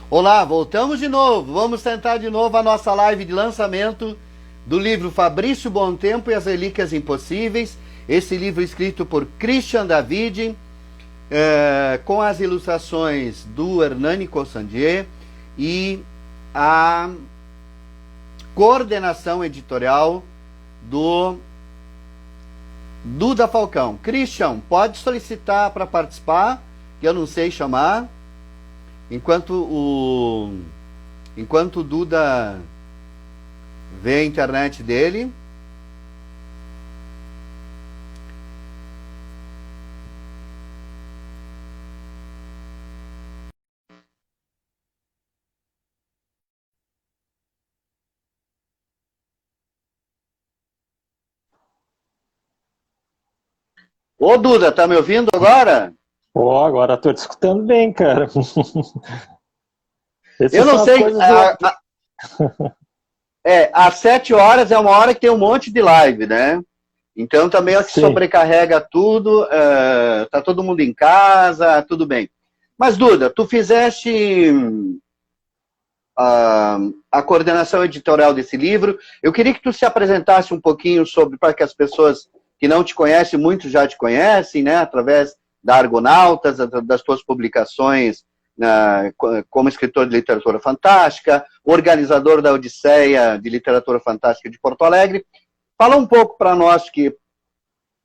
Olá, voltamos de novo. Vamos tentar de novo a nossa live de lançamento do livro Fabrício Bom Tempo e as Relíquias Impossíveis. Esse livro escrito por Christian David, com as ilustrações do Hernani Cossandier e a coordenação editorial do Duda Falcão. Christian, pode solicitar para participar, que eu não sei chamar. Enquanto o Duda vê a internet dele. Ô Duda, tá me ouvindo agora? Agora estou te escutando bem, cara. Eu não sei. Às 7 horas é uma hora que tem um monte de live, né? Então também acho que sobrecarrega tudo, tá todo mundo em casa, tudo bem. Mas Duda, tu fizeste a coordenação editorial desse livro. Eu queria que tu se apresentasse um pouquinho sobre, para que as pessoas que não te conhecem, muitos já te conhecem, né? Através da Argonautas, das tuas publicações como escritor de literatura fantástica, organizador da Odisseia de Literatura Fantástica de Porto Alegre. Fala um pouco para nós,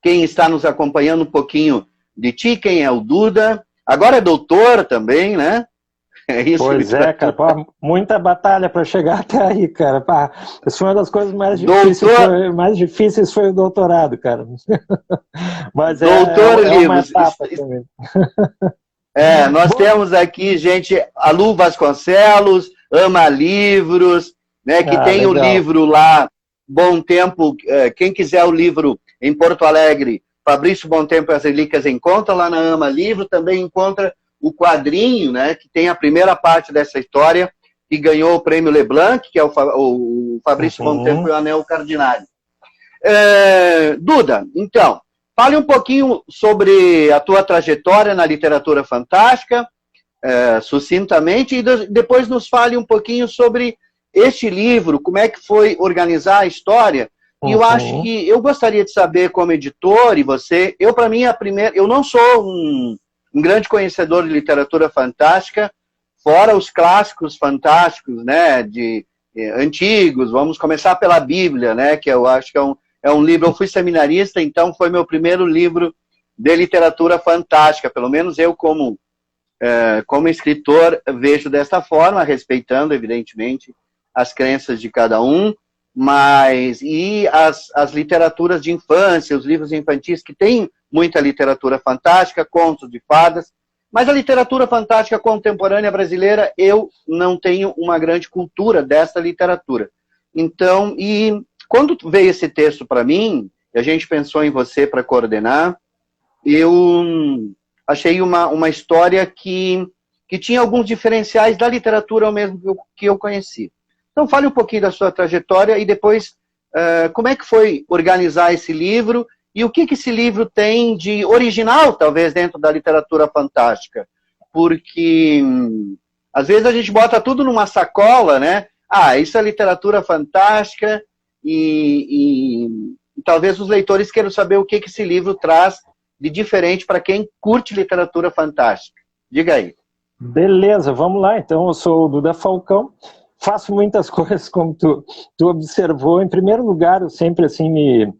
quem está nos acompanhando, um pouquinho de ti, quem é o Duda. Agora é doutor também, né? É isso. Pois é, cara. Pô, muita batalha para chegar até aí, cara. Pá, essa foi uma das coisas mais difíceis foi o doutorado, cara. Mas doutor é uma etapa também. Nós temos aqui, gente, a Lu Vasconcelos, ama livros, né, que tem legal. O livro lá, Bom Tempo, quem quiser o livro em Porto Alegre, Fabrício Bom Tempo e as Relíquias, encontra lá na Ama Livro, também encontra o quadrinho, né, que tem a primeira parte dessa história, que ganhou o prêmio Leblanc, que é o Fabrício Bom Tempo e o Anel Cardinário. Duda, então, fale um pouquinho sobre a tua trajetória na literatura fantástica, sucintamente, e depois nos fale um pouquinho sobre este livro, como é que foi organizar a história. E eu acho que eu gostaria de saber, como editor, e você, para mim, eu não sou um grande conhecedor de literatura fantástica, fora os clássicos fantásticos, né, antigos. Vamos começar pela Bíblia, né, que eu acho que é um livro. Eu fui seminarista, então foi meu primeiro livro de literatura fantástica, pelo menos eu como escritor vejo desta forma, respeitando evidentemente as crenças de cada um, e as literaturas de infância, os livros infantis, que tem muita literatura fantástica, contos de fadas, mas a literatura fantástica contemporânea brasileira, eu não tenho uma grande cultura dessa literatura. Então, quando veio esse texto para mim, e a gente pensou em você para coordenar, eu achei uma história que tinha alguns diferenciais da literatura ao mesmo que eu conheci. Então, fale um pouquinho da sua trajetória e depois como é que foi organizar esse livro e o que esse livro tem de original, talvez, dentro da literatura fantástica. Porque, às vezes, a gente bota tudo numa sacola, né? Isso é literatura fantástica e talvez os leitores queiram saber o que esse livro traz de diferente para quem curte literatura fantástica. Diga aí. Beleza, vamos lá. Então, eu sou o Duda Falcão. Faço muitas coisas, como tu observou. Em primeiro lugar, eu sempre, assim,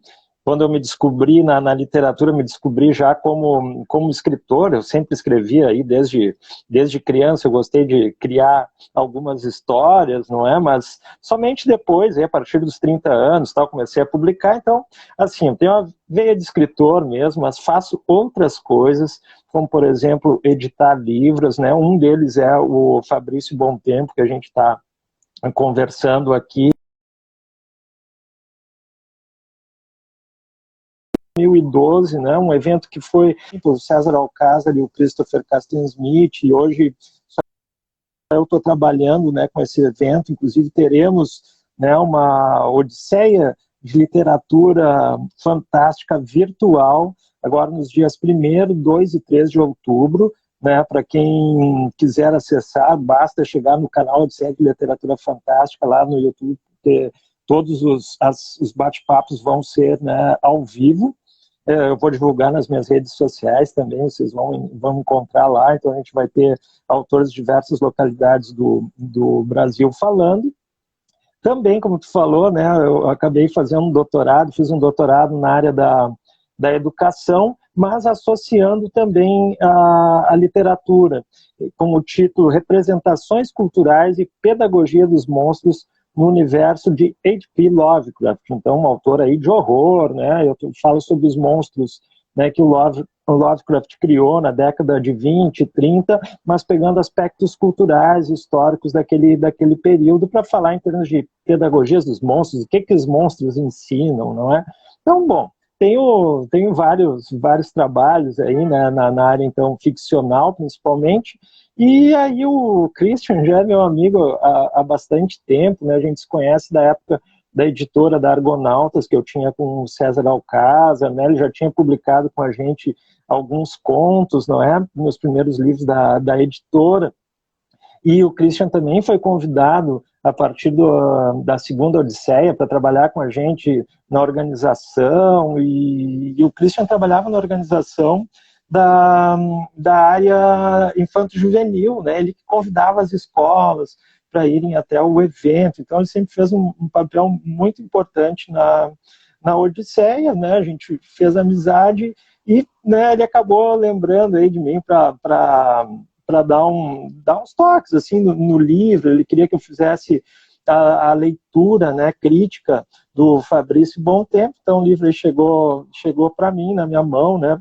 quando eu me descobri na literatura, me descobri já como escritor. Eu sempre escrevia aí desde criança. Eu gostei de criar algumas histórias, não é? Mas somente depois, a partir dos 30 anos, comecei a publicar. Então, assim, eu tenho uma veia de escritor mesmo, mas faço outras coisas, como, por exemplo, editar livros, né? Um deles é o Fabrício Bom Tempo, que a gente está conversando aqui. 2012, né, um evento que foi o César Alcázar e o Christopher Casten Smith, e hoje eu estou trabalhando, né, com esse evento. Inclusive teremos, né, uma odisseia de literatura fantástica virtual, agora nos dias 1º, 2 e 3 de outubro, né? Para quem quiser acessar, basta chegar no canal Odisseia de Literatura Fantástica lá no YouTube, porque todos os bate-papos vão ser, né, ao vivo. Eu vou divulgar nas minhas redes sociais também, vocês vão encontrar lá. Então a gente vai ter autores de diversas localidades do Brasil falando. Também, como tu falou, né, eu acabei fazendo um doutorado, fiz um doutorado na área da educação, mas associando também a literatura, com o título Representações Culturais e Pedagogia dos Monstros no Universo de H.P. Lovecraft. Então, um autor aí de horror, né? Eu falo sobre os monstros, né, que o Lovecraft criou na década de 20, 30, mas pegando aspectos culturais e históricos daquele período para falar em termos de pedagogias dos monstros, o que os monstros ensinam, não é? Então, bom, tenho vários trabalhos aí, né, na área, então, ficcional, principalmente, e aí o Christian já é meu amigo há bastante tempo, né, a gente se conhece da época da editora da Argonautas, que eu tinha com o César Alcázar, né, ele já tinha publicado com a gente alguns contos, não é, nos primeiros livros da editora, e o Christian também foi convidado a partir da segunda Odisseia para trabalhar com a gente na organização, e o Christian trabalhava na organização da área infanto-juvenil, né? Ele convidava as escolas para irem até o evento, então ele sempre fez um papel muito importante na Odisseia, né? A gente fez amizade e, né, ele acabou lembrando aí de mim para dar uns toques assim, no livro. Ele queria que eu fizesse a leitura, né, crítica do Fabrício Bom Tempo, então o livro aí chegou para mim, na minha mão, né?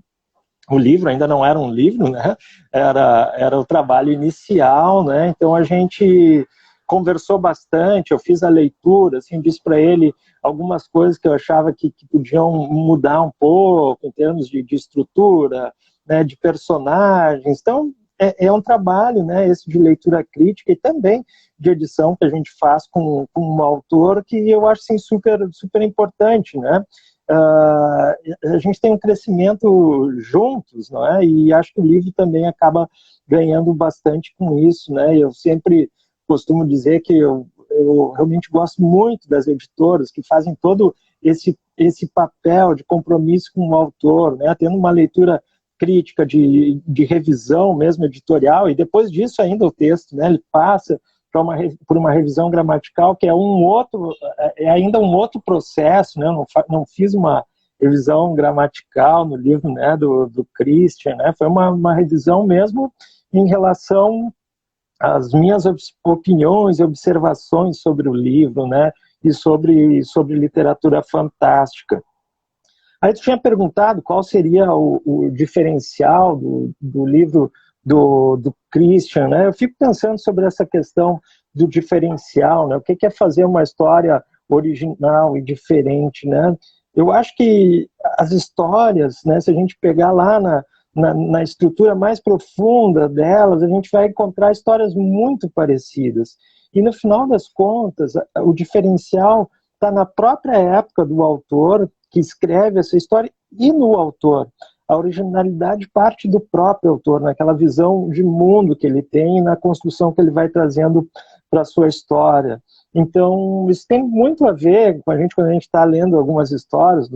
O livro ainda não era um livro, né? Era o trabalho inicial, né? Então a gente conversou bastante, eu fiz a leitura, assim, disse para ele algumas coisas que eu achava que podiam mudar um pouco em termos de estrutura, né, de personagens. Então é um trabalho, né, esse de leitura crítica e também de edição que a gente faz com um autor, que eu acho assim, super importante, né? A gente tem um crescimento juntos, não é? E acho que o livro também acaba ganhando bastante com isso, né? Eu sempre costumo dizer que eu realmente gosto muito das editoras que fazem todo esse papel de compromisso com o autor, né? Tendo uma leitura crítica de revisão mesmo editorial, e depois disso ainda o texto, né? Ele passa por uma revisão gramatical, que é ainda um outro processo, né? Eu não fiz uma revisão gramatical no livro, né, do Christian, né? Foi uma revisão mesmo em relação às minhas opiniões e observações sobre o livro, né, e sobre literatura fantástica. Aí tu tinha perguntado qual seria o diferencial do livro do Christian, né? Eu fico pensando sobre essa questão do diferencial, né? O que é fazer uma história original e diferente, né? Eu acho que as histórias, né, se a gente pegar lá na estrutura mais profunda delas, a gente vai encontrar histórias muito parecidas. E no final das contas, o diferencial está na própria época do autor que escreve essa história e no autor. A originalidade parte do próprio autor, naquela visão de mundo que ele tem, na construção que ele vai trazendo para a sua história. Então, isso tem muito a ver com a gente quando a gente está lendo algumas histórias,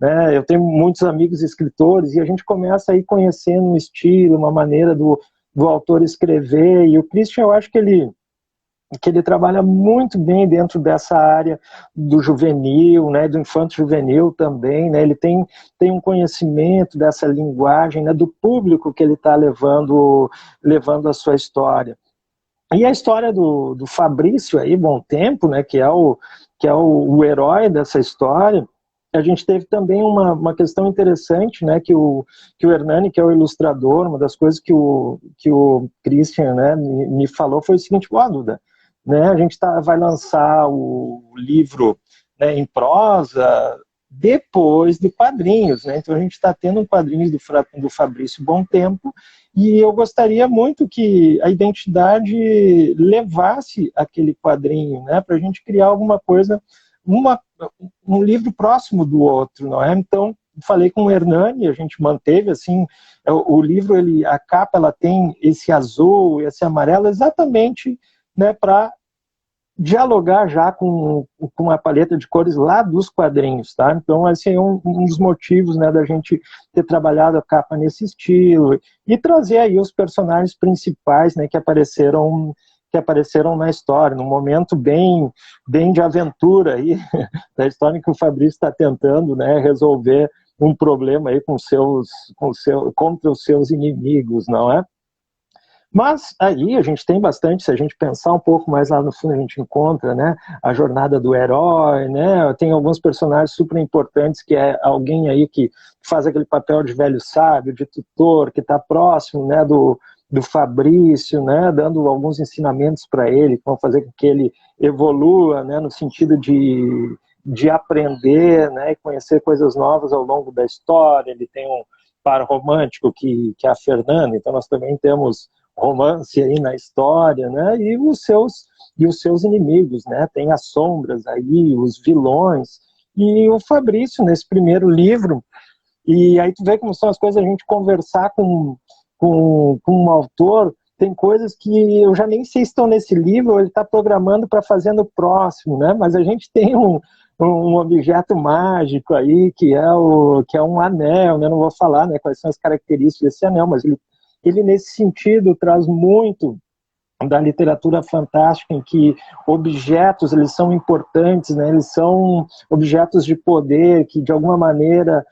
né? Eu tenho muitos amigos escritores e a gente começa a ir conhecendo um estilo, uma maneira do autor escrever, e o Christian, eu acho que ele trabalha muito bem dentro dessa área do juvenil, né, do infanto-juvenil também, né, ele tem um conhecimento dessa linguagem, né, do público que ele está levando a sua história. E a história do Fabrício aí, Bom Tempo, né, que é o herói dessa história, a gente teve também uma questão interessante, né, que o Hernani, que é o ilustrador, uma das coisas que o Christian, né, me falou foi o seguinte: Duda, né, a gente vai lançar o livro, né, em prosa depois de quadrinhos, né? Então a gente está tendo um quadrinho do Fabrício Bom Tempo, e eu gostaria muito que a identidade levasse aquele quadrinho, né, para a gente criar alguma coisa, um livro próximo do outro, não é? Então falei com o Hernani, a gente manteve assim, o livro, a capa, ela tem esse azul, esse amarelo, exatamente, né, para dialogar já com a paleta de cores lá dos quadrinhos, tá? Então, esse é um dos motivos, né, da gente ter trabalhado a capa nesse estilo e trazer aí os personagens principais, né, que apareceram na história, num momento bem de aventura aí, da história em que o Fabrício está tentando, né, resolver um problema aí contra os seus inimigos, não é? Mas aí a gente tem bastante, se a gente pensar um pouco mais lá no fundo, a gente encontra, né, a jornada do herói, né, tem alguns personagens super importantes, que é alguém aí que faz aquele papel de velho sábio, de tutor, que está próximo, né, do Fabrício, né, dando alguns ensinamentos para ele, que vão fazer com que ele evolua, né, no sentido de aprender, né, e conhecer coisas novas ao longo da história. Ele tem um par romântico que é a Fernanda, então nós também temos romance aí na história, né, e os seus inimigos, né, tem as sombras aí, os vilões, e o Fabrício nesse primeiro livro, e aí tu vê como são as coisas, a gente conversar com um autor, tem coisas que eu já nem sei se estão nesse livro, ou ele está programando para fazer no próximo, né, mas a gente tem um objeto mágico aí, que é um anel, né, não vou falar, né, quais são as características desse anel, mas ele nesse sentido traz muito da literatura fantástica, em que objetos, eles são importantes, né? Eles são objetos de poder, que de alguma maneira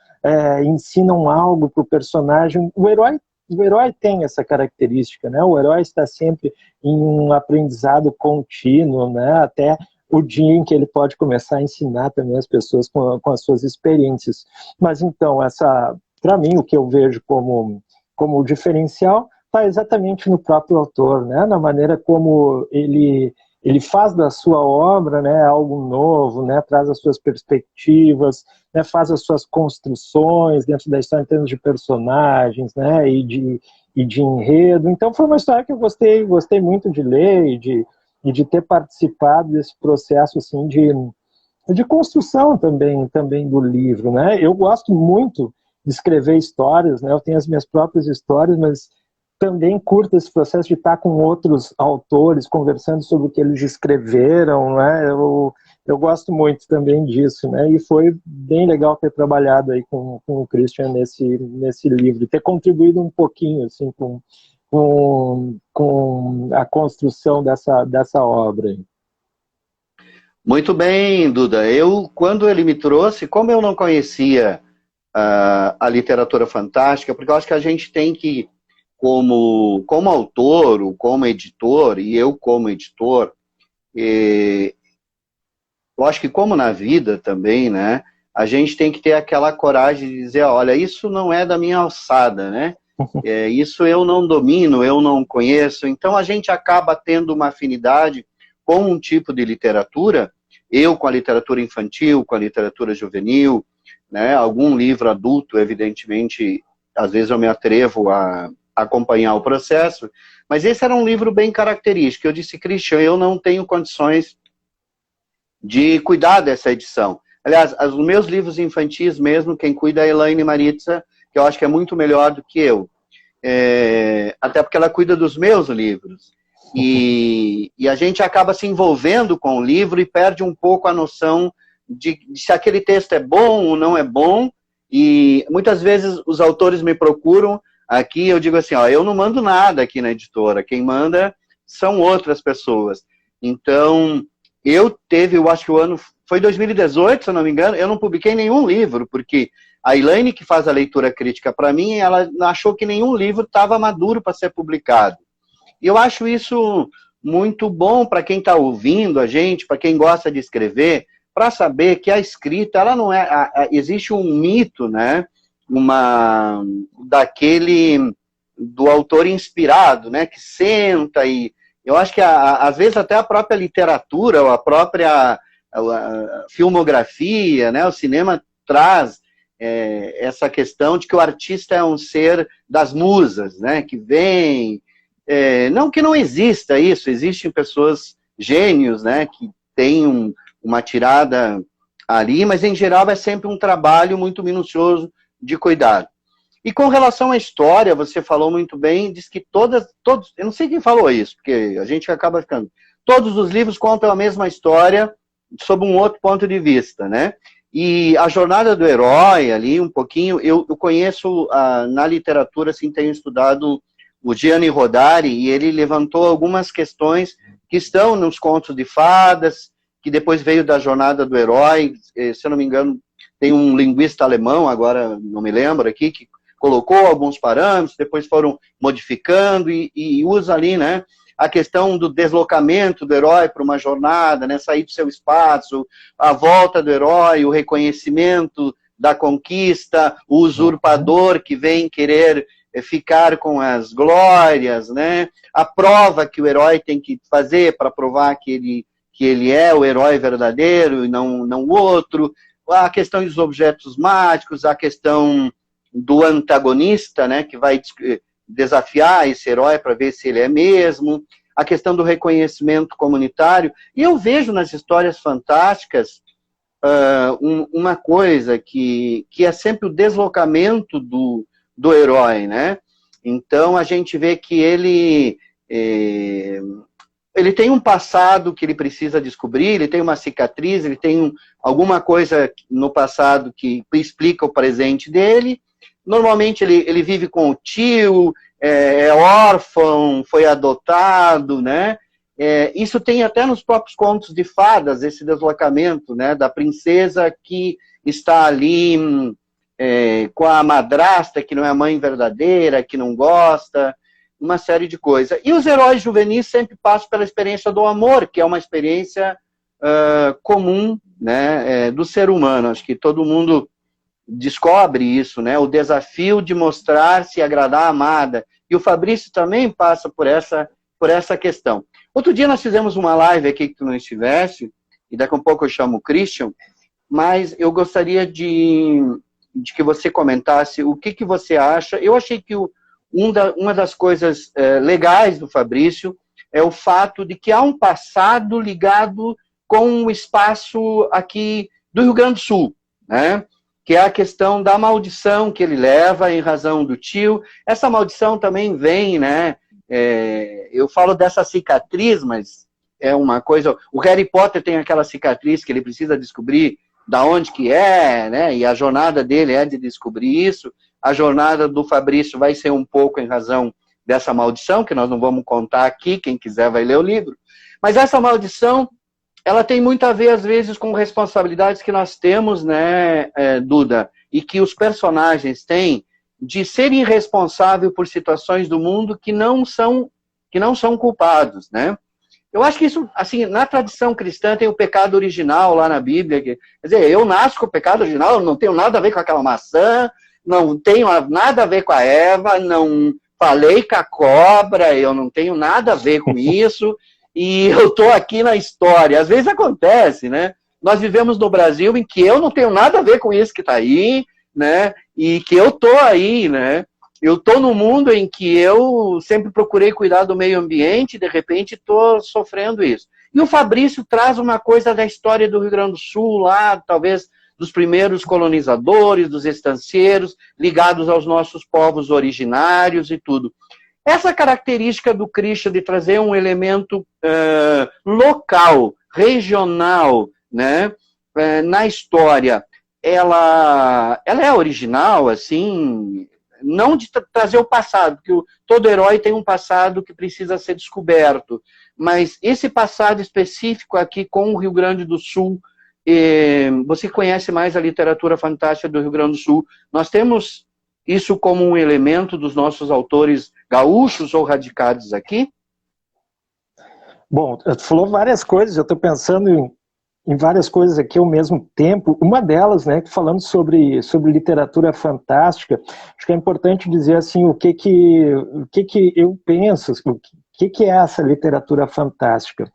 ensinam algo para o personagem. O herói tem essa característica, né? O herói está sempre em um aprendizado contínuo, né? Até o dia em que ele pode começar a ensinar também as pessoas com as suas experiências. Mas então, para mim, o que eu vejo como o diferencial está exatamente no próprio autor, né? Na maneira como ele faz da sua obra, né, algo novo, né, traz as suas perspectivas, né, faz as suas construções dentro da história em termos de personagens, né, e de enredo. Então foi uma história que eu gostei muito de ler e de ter participado desse processo assim, de construção também do livro, né? Eu gosto muito de escrever histórias, né? Eu tenho as minhas próprias histórias, mas também curto esse processo de estar com outros autores, conversando sobre o que eles escreveram, né? Eu gosto muito também disso, né? E foi bem legal ter trabalhado aí com o Christian nesse livro, e ter contribuído um pouquinho, assim, com a construção dessa obra. Muito bem, Duda. Quando ele me trouxe, como eu não conhecia a literatura fantástica, porque eu acho que a gente tem que, como autor, ou como editor, e eu como editor, eu acho que como na vida também, né, a gente tem que ter aquela coragem de dizer, olha, isso não é da minha alçada, né? Isso eu não domino, eu não conheço, então a gente acaba tendo uma afinidade com um tipo de literatura, eu com a literatura infantil, com a literatura juvenil, né, algum livro adulto, evidentemente, às vezes eu me atrevo a acompanhar o processo, mas esse era um livro bem característico. Eu disse, Christian, eu não tenho condições de cuidar dessa edição. Aliás, os meus livros infantis mesmo, quem cuida é a Elaine Maritza, que eu acho que é muito melhor do que eu. Até porque ela cuida dos meus livros. E a gente acaba se envolvendo com o livro e perde um pouco a noção de se aquele texto é bom ou não é bom. E muitas vezes os autores me procuram aqui, eu digo assim, ó, eu não mando nada aqui na editora, quem manda são outras pessoas. Então, eu acho que o ano foi 2018, se eu não me engano, eu não publiquei nenhum livro, porque a Elaine, que faz a leitura crítica para mim, ela achou que nenhum livro estava maduro para ser publicado. E eu acho isso muito bom para quem está ouvindo a gente, para quem gosta de escrever, para saber que a escrita, ela não é... existe um mito, né? Do autor inspirado, né? Que senta e... Eu acho que, às vezes, até a própria literatura, ou a própria filmografia, né? O cinema traz essa questão de que o artista é um ser das musas, né? Que vem... não que não exista isso, existem pessoas, gênios, né? Que têm uma tirada ali, mas em geral é sempre um trabalho muito minucioso de cuidado. E com relação à história, você falou muito bem, diz que todos, eu não sei quem falou isso, porque a gente acaba ficando, todos os livros contam a mesma história sob um outro ponto de vista, né? E a jornada do herói ali, um pouquinho, eu conheço na literatura, assim, tenho estudado o Gianni Rodari, e ele levantou algumas questões que estão nos contos de fadas, que depois veio da jornada do herói, se eu não me engano, tem um linguista alemão, agora não me lembro aqui, que colocou alguns parâmetros, depois foram modificando e usa ali, né, a questão do deslocamento do herói para uma jornada, né, sair do seu espaço, a volta do herói, o reconhecimento da conquista, o usurpador que vem querer ficar com as glórias, né, a prova que o herói tem que fazer para provar que ele é o herói verdadeiro e não o outro, a questão dos objetos mágicos, a questão do antagonista, né, que vai desafiar esse herói para ver se ele é mesmo, a questão do reconhecimento comunitário. E eu vejo nas histórias fantásticas uma coisa que é sempre o deslocamento do herói, né? Então a gente vê que ele tem um passado que ele precisa descobrir, ele tem uma cicatriz, ele tem alguma coisa no passado que explica o presente dele. Normalmente ele vive com o tio, é órfão, foi adotado, né? Isso tem até nos próprios contos de fadas, esse deslocamento, né, da princesa que está ali com a madrasta, que não é a mãe verdadeira, que não gosta, uma série de coisas. E os heróis juvenis sempre passam pela experiência do amor, que é uma experiência comum, né, do ser humano. Acho que todo mundo descobre isso, né? O desafio de mostrar-se e agradar a amada. E o Fabrício também passa por essa questão. Outro dia nós fizemos uma live aqui que tu não estivesse, e daqui a pouco eu chamo o Christian, mas eu gostaria de que você comentasse o que você acha. Eu achei que uma das coisas legais do Fabrício é o fato de que há um passado ligado com o espaço aqui do Rio Grande do Sul, né? Que é a questão da maldição que ele leva em razão do tio. Essa maldição também vem, né? Eu falo dessa cicatriz, mas é uma coisa... O Harry Potter tem aquela cicatriz que ele precisa descobrir da onde que é, né? E a jornada dele é de descobrir isso. A jornada do Fabrício vai ser um pouco em razão dessa maldição, que nós não vamos contar aqui, quem quiser vai ler o livro. Mas essa maldição, ela tem muito a ver, às vezes, com responsabilidades que nós temos, né, Duda? E que os personagens têm de ser irresponsável por situações do mundo que não são culpados, né? Eu acho que isso, assim, na tradição cristã tem o pecado original lá na Bíblia. Quer dizer, eu nasço com o pecado original, eu não tenho nada a ver com aquela maçã, não tenho nada a ver com a Eva, não falei com a cobra, eu não tenho nada a ver com isso. E eu estou aqui na história. Às vezes acontece, né? Nós vivemos no Brasil em que eu não tenho nada a ver com isso que está aí, né? E que eu estou aí, né? Eu estou num mundo em que eu sempre procurei cuidar do meio ambiente e, de repente, estou sofrendo isso. E o Fabrício traz uma coisa da história do Rio Grande do Sul, lá, talvez, dos primeiros colonizadores, dos estancieiros, ligados aos nossos povos originários e tudo. Essa característica do Christian de trazer um elemento local, regional, né, na história, ela é original, assim, não de trazer o passado, porque todo herói tem um passado que precisa ser descoberto, mas esse passado específico aqui com o Rio Grande do Sul, você conhece mais a literatura fantástica do Rio Grande do Sul, nós temos isso como um elemento dos nossos autores gaúchos ou radicados aqui? Bom, tu falou várias coisas, eu estou pensando em várias coisas aqui ao mesmo tempo. Uma delas, né, falando sobre literatura fantástica, acho que é importante dizer assim, o que eu penso, o que é essa literatura fantástica.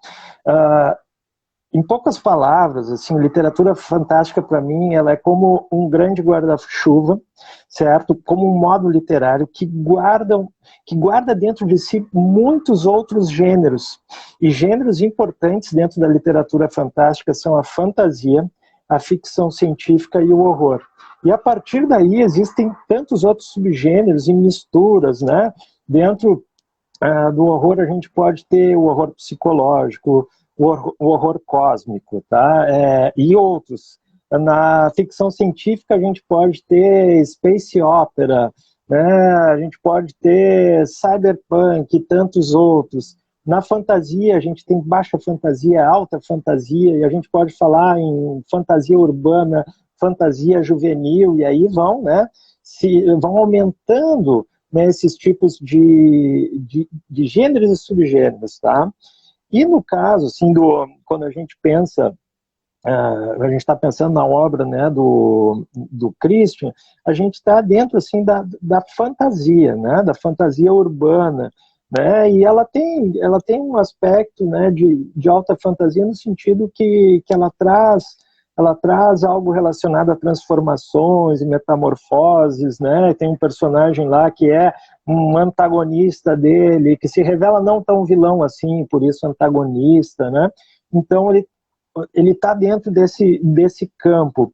Em poucas palavras, assim, literatura fantástica para mim, ela é como um grande guarda-chuva, certo? Como um modo literário que guarda dentro de si muitos outros gêneros. E gêneros importantes dentro da literatura fantástica são a fantasia, a ficção científica e o horror. E a partir daí existem tantos outros subgêneros e misturas, né? Dentro do horror a gente pode ter o horror psicológico, o horror cósmico, tá? E outros. Na ficção científica a gente pode ter space opera, né? A gente pode ter cyberpunk e tantos outros. Na fantasia a gente tem baixa fantasia, alta fantasia, e a gente pode falar em fantasia urbana, fantasia juvenil, e aí vão, né, vão aumentando, né, esses tipos de gêneros e subgêneros, tá? E no caso, assim, quando a gente pensa, a gente está pensando na obra, né, do Christian, a gente está dentro, assim, da fantasia, né, da fantasia urbana, né, e ela tem um aspecto, né, de alta fantasia no sentido que ela traz algo relacionado a transformações e metamorfoses, né? Tem um personagem lá que é um antagonista dele, que se revela não tão vilão assim, por isso antagonista, né? Então ele está dentro desse campo.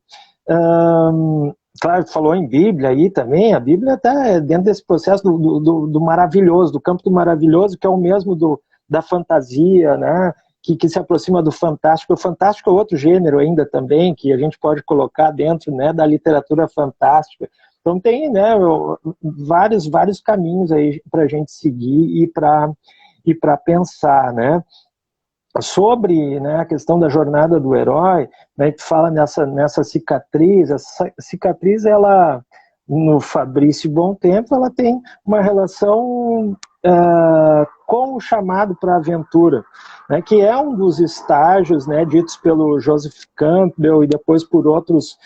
Claro, falou em Bíblia aí também, a Bíblia está dentro desse processo do maravilhoso, do campo do maravilhoso, que é o mesmo da fantasia, né? Que se aproxima do fantástico. O fantástico é outro gênero ainda também, que a gente pode colocar dentro, né, da literatura fantástica. Então tem, né, vários caminhos aí para a gente seguir e para pensar, né? Sobre, né, a questão da jornada do herói, né, que fala nessa cicatriz. Essa cicatriz, ela, no Fabrício Bom Tempo, ela tem uma relação com o chamado para a aventura, né, que é um dos estágios, né, ditos pelo Joseph Campbell e depois por outros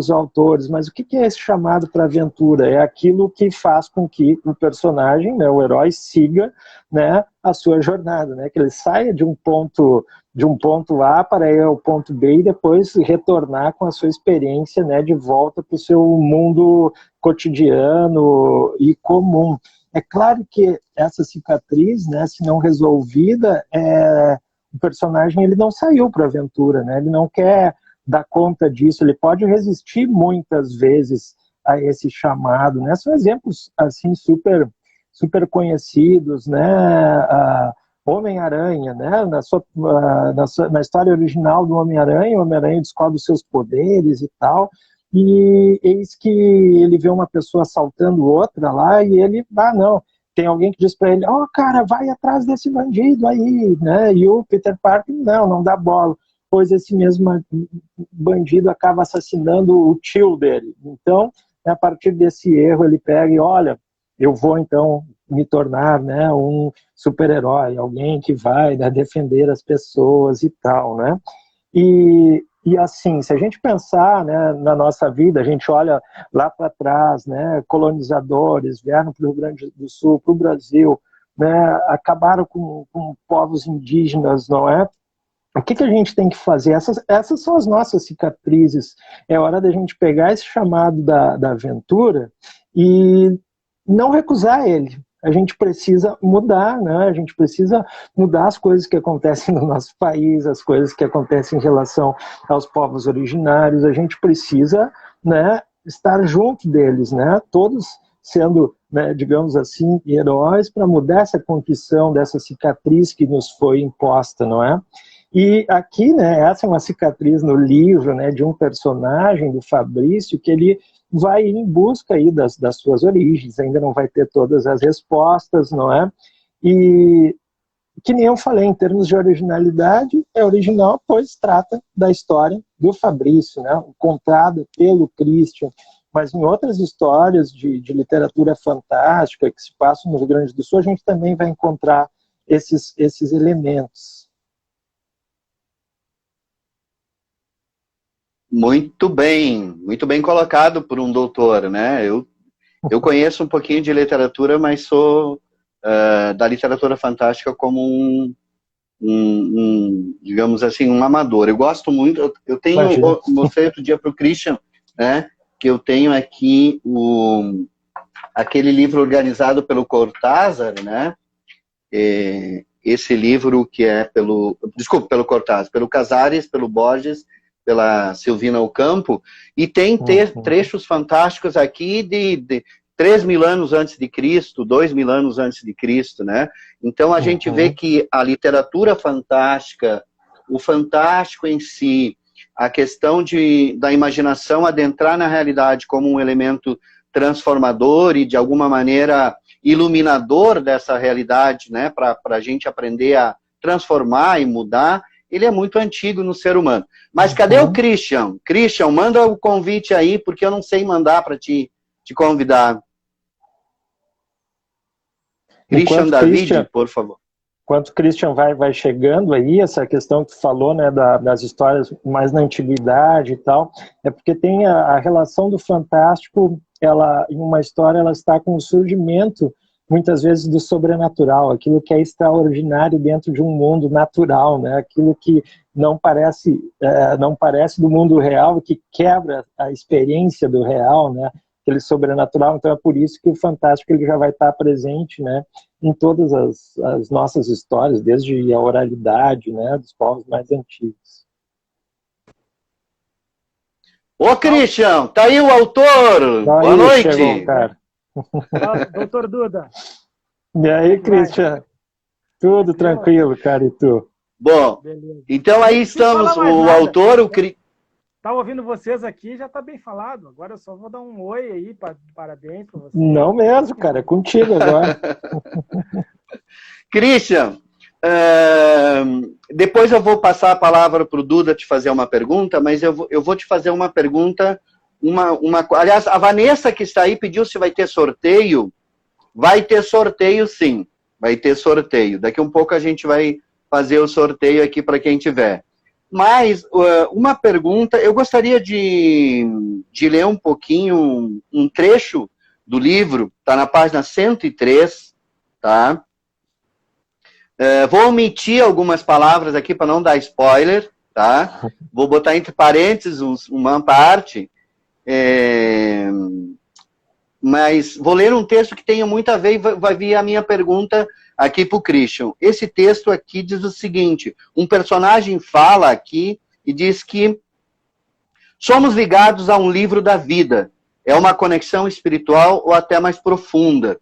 autores. Mas o que é esse chamado para a aventura? É aquilo que faz com que o personagem, né, o herói, siga, né, a sua jornada, né, que ele saia de um ponto A para ir ao ponto B e depois retornar com a sua experiência, né, de volta para o seu mundo cotidiano e comum. É claro que essa cicatriz, né, se não resolvida, o personagem ele não saiu para a aventura, né, ele não quer dar conta disso, ele pode resistir muitas vezes a esse chamado, né? São exemplos assim super conhecidos, né? Homem-Aranha, né? Na história original do Homem-Aranha, o Homem-Aranha descobre os seus poderes e tal, e eis que ele vê uma pessoa assaltando outra lá, e ele, não, tem alguém que diz para ele, cara, vai atrás desse bandido aí, né? E o Peter Parker, não dá bola, pois esse mesmo bandido acaba assassinando o tio dele. Então, a partir desse erro, ele pega e, olha, eu vou então me tornar, né, um super-herói, alguém que vai, né, defender as pessoas e tal, né? E assim, se a gente pensar, né, na nossa vida, a gente olha lá para trás, né, colonizadores vieram para o Rio Grande do Sul, para o Brasil, né, acabaram com povos indígenas, não é? O que a gente tem que fazer? Essas são as nossas cicatrizes. É hora da gente pegar esse chamado da aventura e não recusar ele. A gente precisa mudar, né? A gente precisa mudar as coisas que acontecem no nosso país, as coisas que acontecem em relação aos povos originários. A gente precisa, né, estar junto deles, né? Todos sendo, né, digamos assim, heróis para mudar essa condição, dessa cicatriz que nos foi imposta, não é? E aqui, né, essa é uma cicatriz no livro, né, de um personagem, do Fabrício, que ele vai em busca aí das suas origens, ainda não vai ter todas as respostas, não é? E, que nem eu falei, em termos de originalidade, é original, pois trata da história do Fabrício, né, contada pelo Christian, mas em outras histórias de literatura fantástica que se passam no Rio Grande do Sul, a gente também vai encontrar esses elementos. Muito bem colocado por um doutor, né? Eu conheço um pouquinho de literatura, mas sou da literatura fantástica como digamos assim, um amador. Eu gosto muito, eu mostrei outro dia para o Christian, né, que eu tenho aqui aquele livro organizado pelo Cortázar, né? Esse livro que é pelo Cortázar, pelo Casares, pelo Borges, pela Silvina Ocampo, e tem trechos fantásticos aqui de 3.000 anos antes de Cristo, 2.000 anos antes de Cristo, né? Então a gente vê que a literatura fantástica, o fantástico em si, a questão da imaginação adentrar na realidade como um elemento transformador e, de alguma maneira, iluminador dessa realidade, né, para a gente aprender a transformar e mudar, ele é muito antigo no ser humano. Mas cadê o Christian? Christian, manda o convite aí, porque eu não sei mandar para te convidar. Christian David, por favor. Enquanto o Christian vai chegando aí, essa questão que tu falou, né, das histórias mais na antiguidade e tal, é porque tem a relação do fantástico, ela, em uma história, ela está com o surgimento, muitas vezes, do sobrenatural, aquilo que é extraordinário dentro de um mundo natural, né, aquilo que não parece do mundo real, que quebra a experiência do real, né, aquele sobrenatural. Então é por isso que o fantástico ele já vai estar presente, né, em todas as nossas histórias, desde a oralidade, né, dos povos mais antigos. Ô, Christian, tá aí o autor! Boa noite! Chegou, cara. Doutor Duda. E aí, Christian? Tudo tranquilo, cara, e tu? Bom, beleza. Então aí estamos, o autor, o Christian. Tá ouvindo vocês aqui, já tá bem falado. Agora eu só vou dar um oi aí, parabéns para vocês. Não mesmo, cara, é contigo agora. Christian, depois eu vou passar a palavra para o Duda te fazer uma pergunta, mas eu vou te fazer uma pergunta. Aliás, a Vanessa que está aí pediu se vai ter sorteio. Vai ter sorteio, sim. Vai ter sorteio. Daqui um pouco a gente vai fazer o sorteio aqui para quem tiver. Mas uma pergunta, eu gostaria de ler um pouquinho, um trecho do livro, está na página 103, tá? Vou omitir algumas palavras aqui para não dar spoiler, tá? Vou botar entre parênteses uma parte, mas vou ler um texto que tenha muito a ver e vai vir a minha pergunta aqui para o Christian. Esse texto aqui diz o seguinte, um personagem fala aqui e diz que somos ligados a um livro da vida, é uma conexão espiritual ou até mais profunda.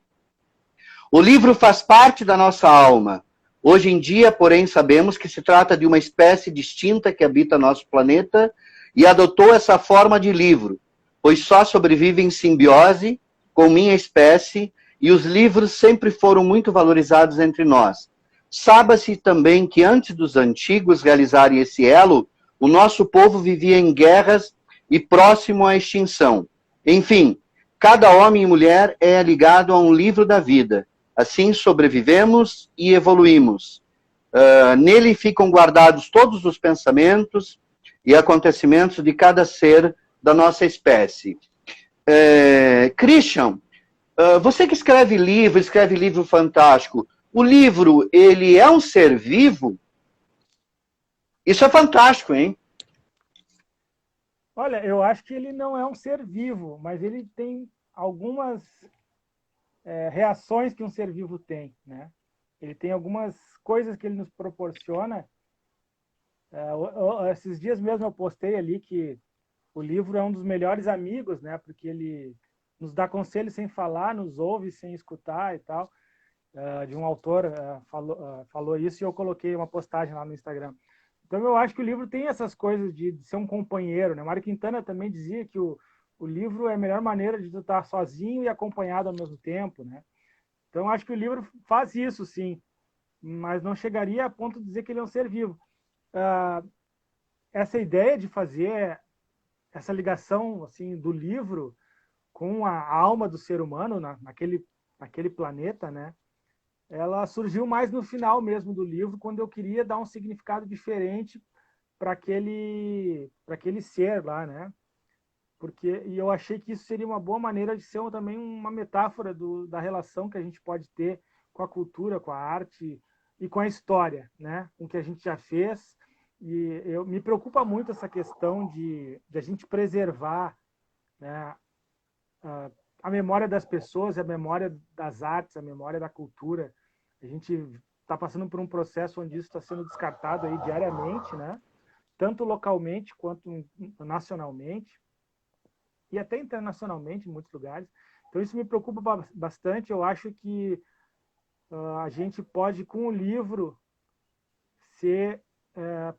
O livro faz parte da nossa alma. Hoje em dia, porém, sabemos que se trata de uma espécie distinta que habita nosso planeta e adotou essa forma de livro, pois só sobrevive em simbiose com minha espécie e os livros sempre foram muito valorizados entre nós. Sabe-se também que antes dos antigos realizarem esse elo, o nosso povo vivia em guerras e próximo à extinção. Enfim, cada homem e mulher é ligado a um livro da vida. Assim sobrevivemos e evoluímos. Nele ficam guardados todos os pensamentos e acontecimentos de cada ser da nossa espécie. Christian, você que escreve livro fantástico, o livro, ele é um ser vivo? Isso é fantástico, hein? Olha, eu acho que ele não é um ser vivo, mas ele tem algumas reações que um ser vivo tem, né? Ele tem algumas coisas que ele nos proporciona. Esses dias mesmo eu postei ali que o livro é um dos melhores amigos, né? Porque ele nos dá conselhos sem falar, nos ouve sem escutar e tal. De um autor falou isso e eu coloquei uma postagem lá no Instagram. Então eu acho que o livro tem essas coisas de ser um companheiro, né? Mário Quintana também dizia que o livro é a melhor maneira de tu estar sozinho e acompanhado ao mesmo tempo, né? Então eu acho que o livro faz isso, sim, mas não chegaria a ponto de dizer que ele é um ser vivo. Essa ideia de fazer essa ligação assim do livro com a alma do ser humano naquele planeta, né? Ela surgiu mais no final mesmo do livro, quando eu queria dar um significado diferente para aquele ser lá, né? E eu achei que isso seria uma boa maneira de ser também uma metáfora da relação que a gente pode ter com a cultura, com a arte e com a história, né? Com o que a gente já fez. E me preocupa muito essa questão de a gente preservar, né, a memória das pessoas, a memória das artes, a memória da cultura. A gente está passando por um processo onde isso está sendo descartado aí diariamente, né? tanto localmente quanto nacionalmente, e até internacionalmente em muitos lugares. Então isso me preocupa bastante. Eu acho que a gente pode, com o livro,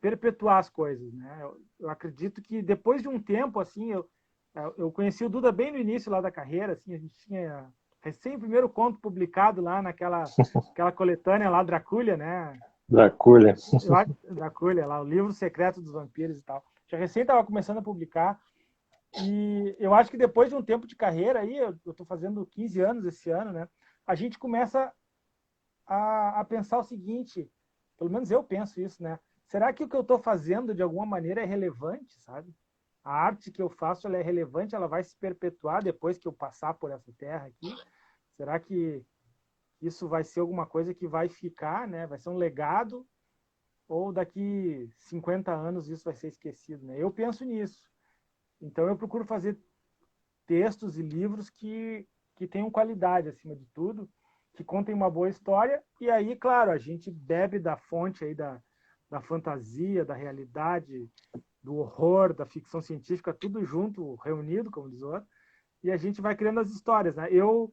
perpetuar as coisas, né? Eu acredito que depois de um tempo, assim, eu conheci o Duda bem no início lá da carreira, assim, a gente tinha recém o primeiro conto publicado lá naquela coletânea lá, Dracúlia, né? Dracúlia. Dracúlia, lá, o livro secreto dos vampiros e tal. Já recém estava começando a publicar. E eu acho que depois de um tempo de carreira, aí, eu estou fazendo 15 anos esse ano, né? A gente começa a pensar o seguinte, pelo menos eu penso isso, né? Será que o que eu estou fazendo, de alguma maneira, é relevante, sabe? A arte que eu faço, ela é relevante, ela vai se perpetuar depois que eu passar por essa terra aqui? Será que isso vai ser alguma coisa que vai ficar, né? Vai ser um legado? Ou daqui 50 anos isso vai ser esquecido, né? Eu penso nisso. Então eu procuro fazer textos e livros que tenham qualidade acima de tudo, que contem uma boa história, e aí, claro, a gente bebe da fonte aí da fantasia, da realidade, do horror, da ficção científica, tudo junto, reunido, como diz o outro, e a gente vai criando as histórias, né? Eu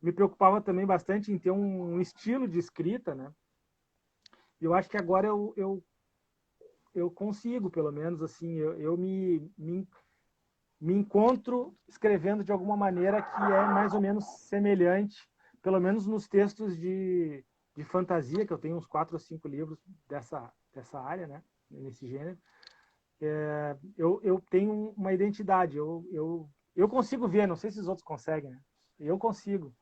me preocupava também bastante em ter um estilo de escrita, né? Eu acho que agora eu consigo, pelo menos, assim, eu me encontro escrevendo de alguma maneira que é mais ou menos semelhante, pelo menos nos textos de fantasia, que eu tenho uns 4 ou 5 livros dessa área, né, nesse gênero. Eu tenho uma identidade, eu consigo ver, não sei se os outros conseguem, né? Eu consigo.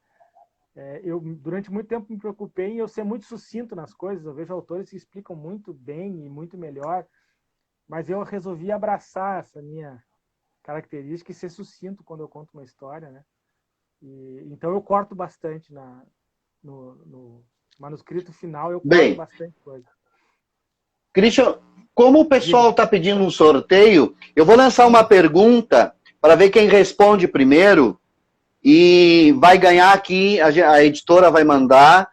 Eu, durante muito tempo, me preocupei em eu ser muito sucinto nas coisas. Eu vejo autores que explicam muito bem e muito melhor, mas eu resolvi abraçar essa minha característica e ser sucinto quando eu conto uma história, né? Então eu corto bastante no manuscrito final, eu corto bastante coisa. Christian, como o pessoal está pedindo um sorteio, eu vou lançar uma pergunta para ver quem responde primeiro e vai ganhar aqui, a editora vai mandar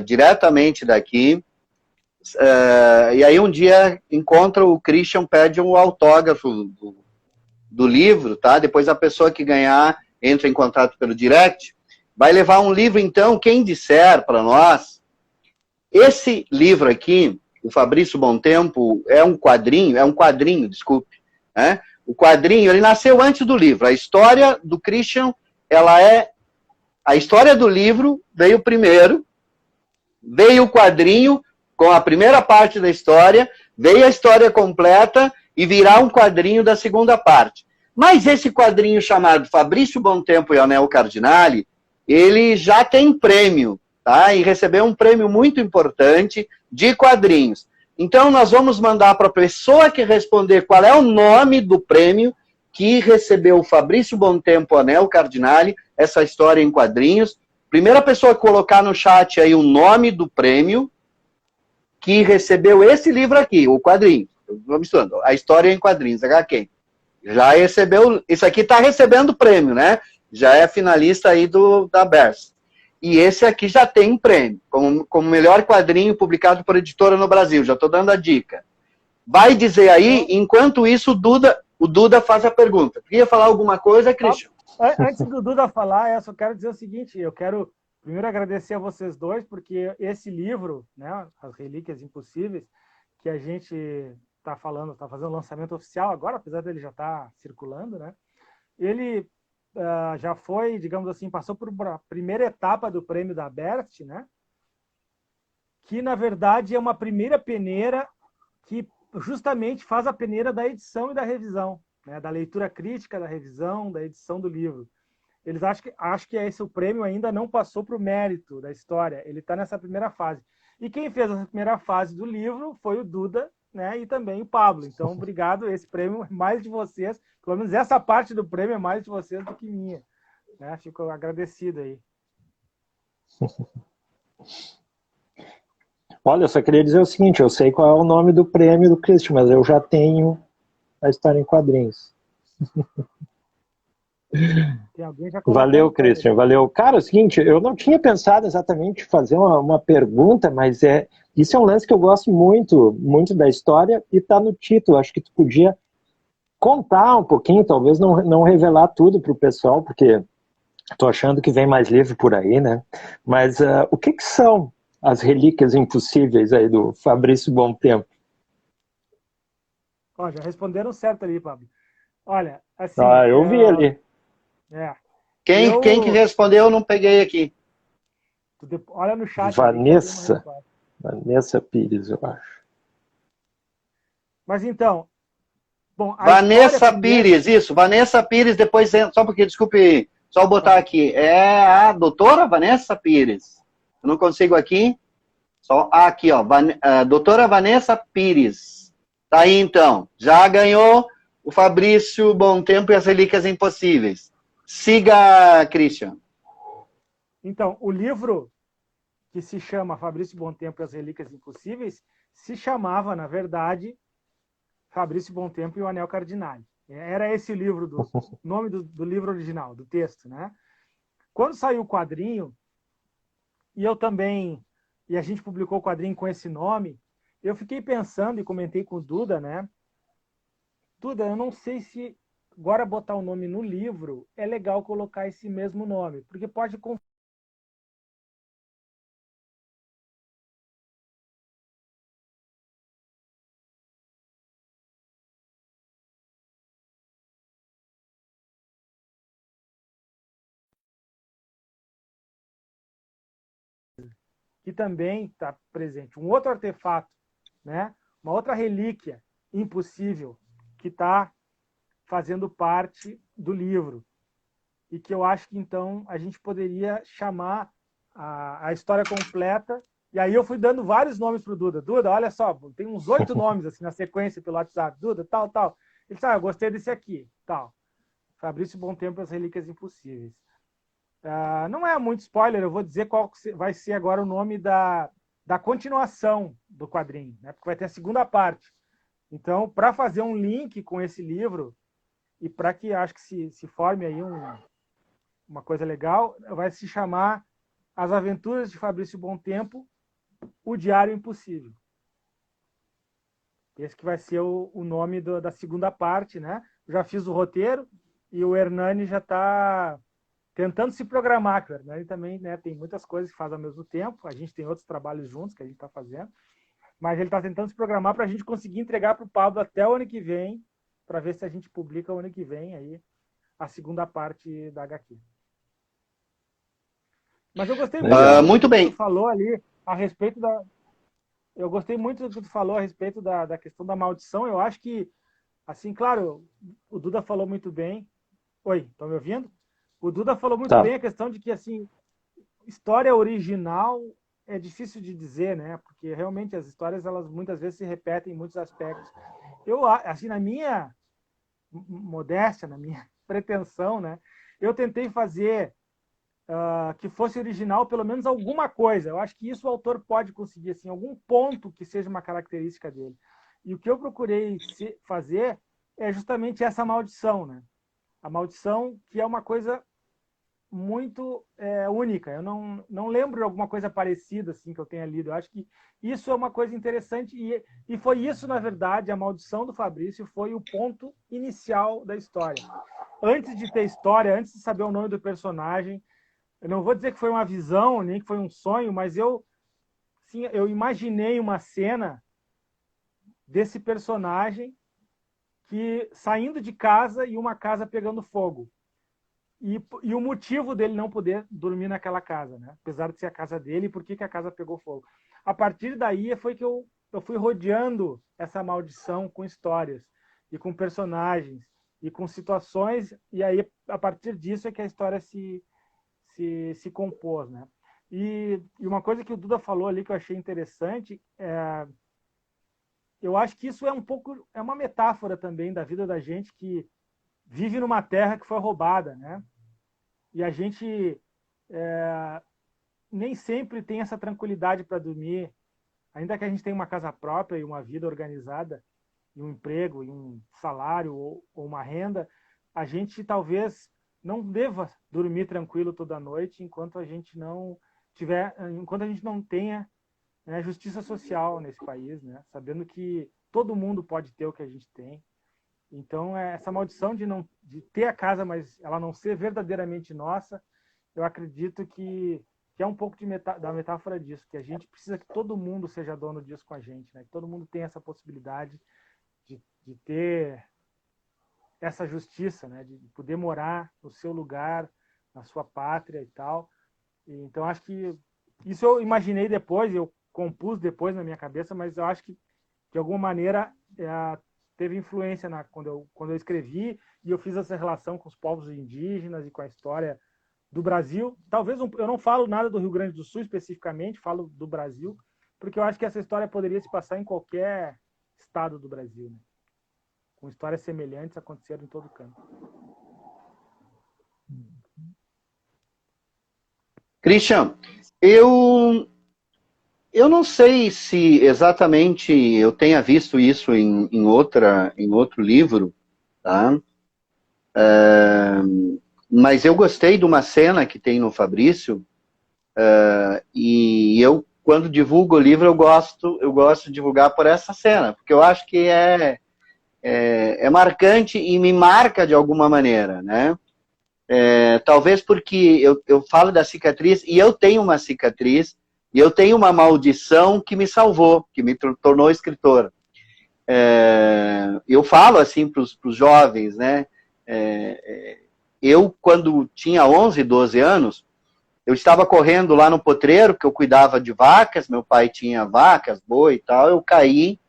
diretamente daqui. E aí um dia encontra o Christian, pede um autógrafo do livro, tá? Depois a pessoa que ganhar entra em contato pelo direct, vai levar um livro, então, quem disser para nós, esse livro aqui, o Fabrício Bom Tempo, é um quadrinho, desculpe, né? O quadrinho, ele nasceu antes do livro. A história do Christian, a história do livro veio primeiro, veio o quadrinho com a primeira parte da história, veio a história completa e virá um quadrinho da segunda parte. Mas esse quadrinho chamado Fabrício Bom Tempo e Anel Cardinale, ele já tem prêmio, tá? E recebeu um prêmio muito importante de quadrinhos. Então nós vamos mandar para a pessoa que responder qual é o nome do prêmio que recebeu o Fabrício Bom Tempo Anel Cardinale, essa história em quadrinhos. Primeira pessoa que colocar no chat aí o nome do prêmio que recebeu esse livro aqui, o quadrinho. Vou misturando. A história em quadrinhos, HQ. Já recebeu, isso aqui está recebendo prêmio, né? Já é finalista aí da Berce. E esse aqui já tem prêmio, como melhor quadrinho publicado por editora no Brasil. Já estou dando a dica. Vai dizer aí, enquanto isso, o Duda faz a pergunta. Queria falar alguma coisa, Christian? Antes do Duda falar, eu só quero dizer o seguinte, eu quero primeiro agradecer a vocês dois, porque esse livro, né, As Relíquias Impossíveis, que a gente está fazendo o lançamento oficial agora, apesar dele já estar circulando, né? Ele já foi, digamos assim, passou por a primeira etapa do prêmio da Berst, né? Que, na verdade, é uma primeira peneira que justamente faz a peneira da edição e da revisão, né? Da leitura crítica, da revisão, da edição do livro. Eles acham que esse o prêmio ainda não passou para o mérito da história, ele está nessa primeira fase. E quem fez essa primeira fase do livro foi o Duda, né, e também o Pablo. Então, obrigado, esse prêmio é mais de vocês, pelo menos essa parte do prêmio é mais de vocês do que minha. Né? Fico agradecido aí. Olha, eu só queria dizer o seguinte, eu sei qual é o nome do prêmio do Christian, mas eu já tenho a história em quadrinhos. Valeu, Christian, valeu. Cara, é o seguinte, eu não tinha pensado exatamente em fazer uma pergunta, mas isso é um lance que eu gosto muito, muito da história, e está no título. Acho que tu podia contar um pouquinho, talvez não revelar tudo para o pessoal, porque estou achando que vem mais livro por aí, né? Mas o que são as relíquias impossíveis aí do Fabrício Bom Tempo? Ó, já responderam certo ali, Pablo. Olha, assim, Ah, eu vi ali. é, Quem que eu, respondeu, eu não peguei aqui. olha no chat ali que já tem uma Vanessa. resposta. Vanessa Pires, eu acho. Mas então, bom, a história Vanessa primeiro, Pires, isso. Vanessa Pires, depois, só porque, desculpe, só botar aqui. É a doutora Vanessa Pires. Eu não consigo aqui. Só aqui, ó. Doutora Vanessa Pires. Tá aí, então. Já ganhou o Fabrício Bom Tempo e as Relíquias Impossíveis. Siga, Christian. então, o livro que se chama Fabrício Bom Tempo e as Relíquias Impossíveis se chamava, na verdade, Fabrício Bom Tempo e o Anel Cardinale. Era esse o livro, nome do livro original, do texto, né? Quando saiu o quadrinho, e eu também, e a gente publicou o quadrinho com esse nome, eu fiquei pensando e comentei com o Duda, né? Duda, eu não sei se agora botar o nome no livro é legal colocar esse mesmo nome, porque pode que também está presente. Um outro artefato, né? Uma outra relíquia impossível que está fazendo parte do livro e que eu acho que então a gente poderia chamar a história completa. E aí eu fui dando vários nomes para o Duda. Duda, olha só, tem uns 8 nomes assim na sequência pelo WhatsApp. Duda, tal, tal. Ele disse, eu gostei desse aqui, tal. Fabrício Bom Tempo e as Relíquias Impossíveis. Não é muito spoiler, eu vou dizer qual vai ser agora o nome da continuação do quadrinho, né? Porque vai ter a segunda parte. Então, para fazer um link com esse livro e para que acho que se forme aí uma coisa legal, vai se chamar As Aventuras de Fabrício Bom Tempo, O Diário Impossível. Esse que vai ser o nome da segunda parte, né? Eu já fiz o roteiro e o Hernani já está tentando se programar, cara. Ele também, né, tem muitas coisas que faz ao mesmo tempo. A gente tem outros trabalhos juntos que a gente está fazendo. Mas ele está tentando se programar para a gente conseguir entregar para o Pablo até o ano que vem, para ver se a gente publica o ano que vem aí a segunda parte da HQ. Mas eu gostei muito Legal. do Muito que tu bem. falou ali a respeito da. Eu gostei muito do que tu falou a respeito da questão da maldição. Eu acho que, assim, claro, o Duda falou muito bem. Oi, estão me ouvindo? O Duda falou muito Tá. bem a questão de que, assim, história original é difícil de dizer, né? Porque realmente as histórias, elas muitas vezes se repetem em muitos aspectos. Eu, assim, na minha modéstia, na minha pretensão, né? Eu tentei fazer que fosse original pelo menos alguma coisa. Eu acho que isso o autor pode conseguir, assim, algum ponto que seja uma característica dele. E o que eu procurei fazer é justamente essa maldição, né? A maldição que é uma coisa muito única. Eu não lembro de alguma coisa parecida assim que eu tenha lido. Eu acho que isso é uma coisa interessante e foi isso, na verdade, a maldição do Fabrício foi o ponto inicial da história. Antes de ter história, antes de saber o nome do personagem, eu não vou dizer que foi uma visão, nem que foi um sonho, mas eu imaginei uma cena desse personagem que saindo de casa e uma casa pegando fogo. E o motivo dele não poder dormir naquela casa, né? Apesar de ser a casa dele, por que a casa pegou fogo? A partir daí foi que eu fui rodeando essa maldição com histórias e com personagens e com situações, e aí a partir disso é que a história se compôs, né? E uma coisa que o Duda falou ali que eu achei interessante, eu acho que isso é um pouco, é uma metáfora também da vida da gente que vive numa terra que foi roubada, né? E a gente nem sempre tem essa tranquilidade para dormir, ainda que a gente tenha uma casa própria e uma vida organizada, e um emprego, e um salário ou uma renda, a gente talvez não deva dormir tranquilo toda noite enquanto a gente não tenha né, justiça social nesse país, né? Sabendo que todo mundo pode ter o que a gente tem. Então, essa maldição de ter a casa, mas ela não ser verdadeiramente nossa, eu acredito que é um pouco da metáfora disso, que a gente precisa que todo mundo seja dono disso com a gente, né? Que todo mundo tenha essa possibilidade de ter essa justiça, né? De poder morar no seu lugar, na sua pátria e tal. Então, acho que isso eu imaginei depois, eu compus depois na minha cabeça, mas eu acho que, de alguma maneira, teve influência quando eu escrevi e eu fiz essa relação com os povos indígenas e com a história do Brasil. Talvez eu não falo nada do Rio Grande do Sul especificamente, falo do Brasil, porque eu acho que essa história poderia se passar em qualquer estado do Brasil, né? Com histórias semelhantes aconteceram em todo canto. Christian, eu não sei se exatamente eu tenha visto isso em outro livro, tá? Mas eu gostei de uma cena que tem no Fabrício, e eu, quando divulgo o livro, eu gosto de divulgar por essa cena, porque eu acho que é marcante e me marca de alguma maneira, né? Talvez porque eu falo da cicatriz, e eu tenho uma cicatriz, e eu tenho uma maldição que me salvou, que me tornou escritor. Eu falo assim para os jovens, né? Eu, quando tinha 11, 12 anos, eu estava correndo lá no potreiro, porque eu cuidava de vacas, meu pai tinha vacas, boi e tal, eu caí,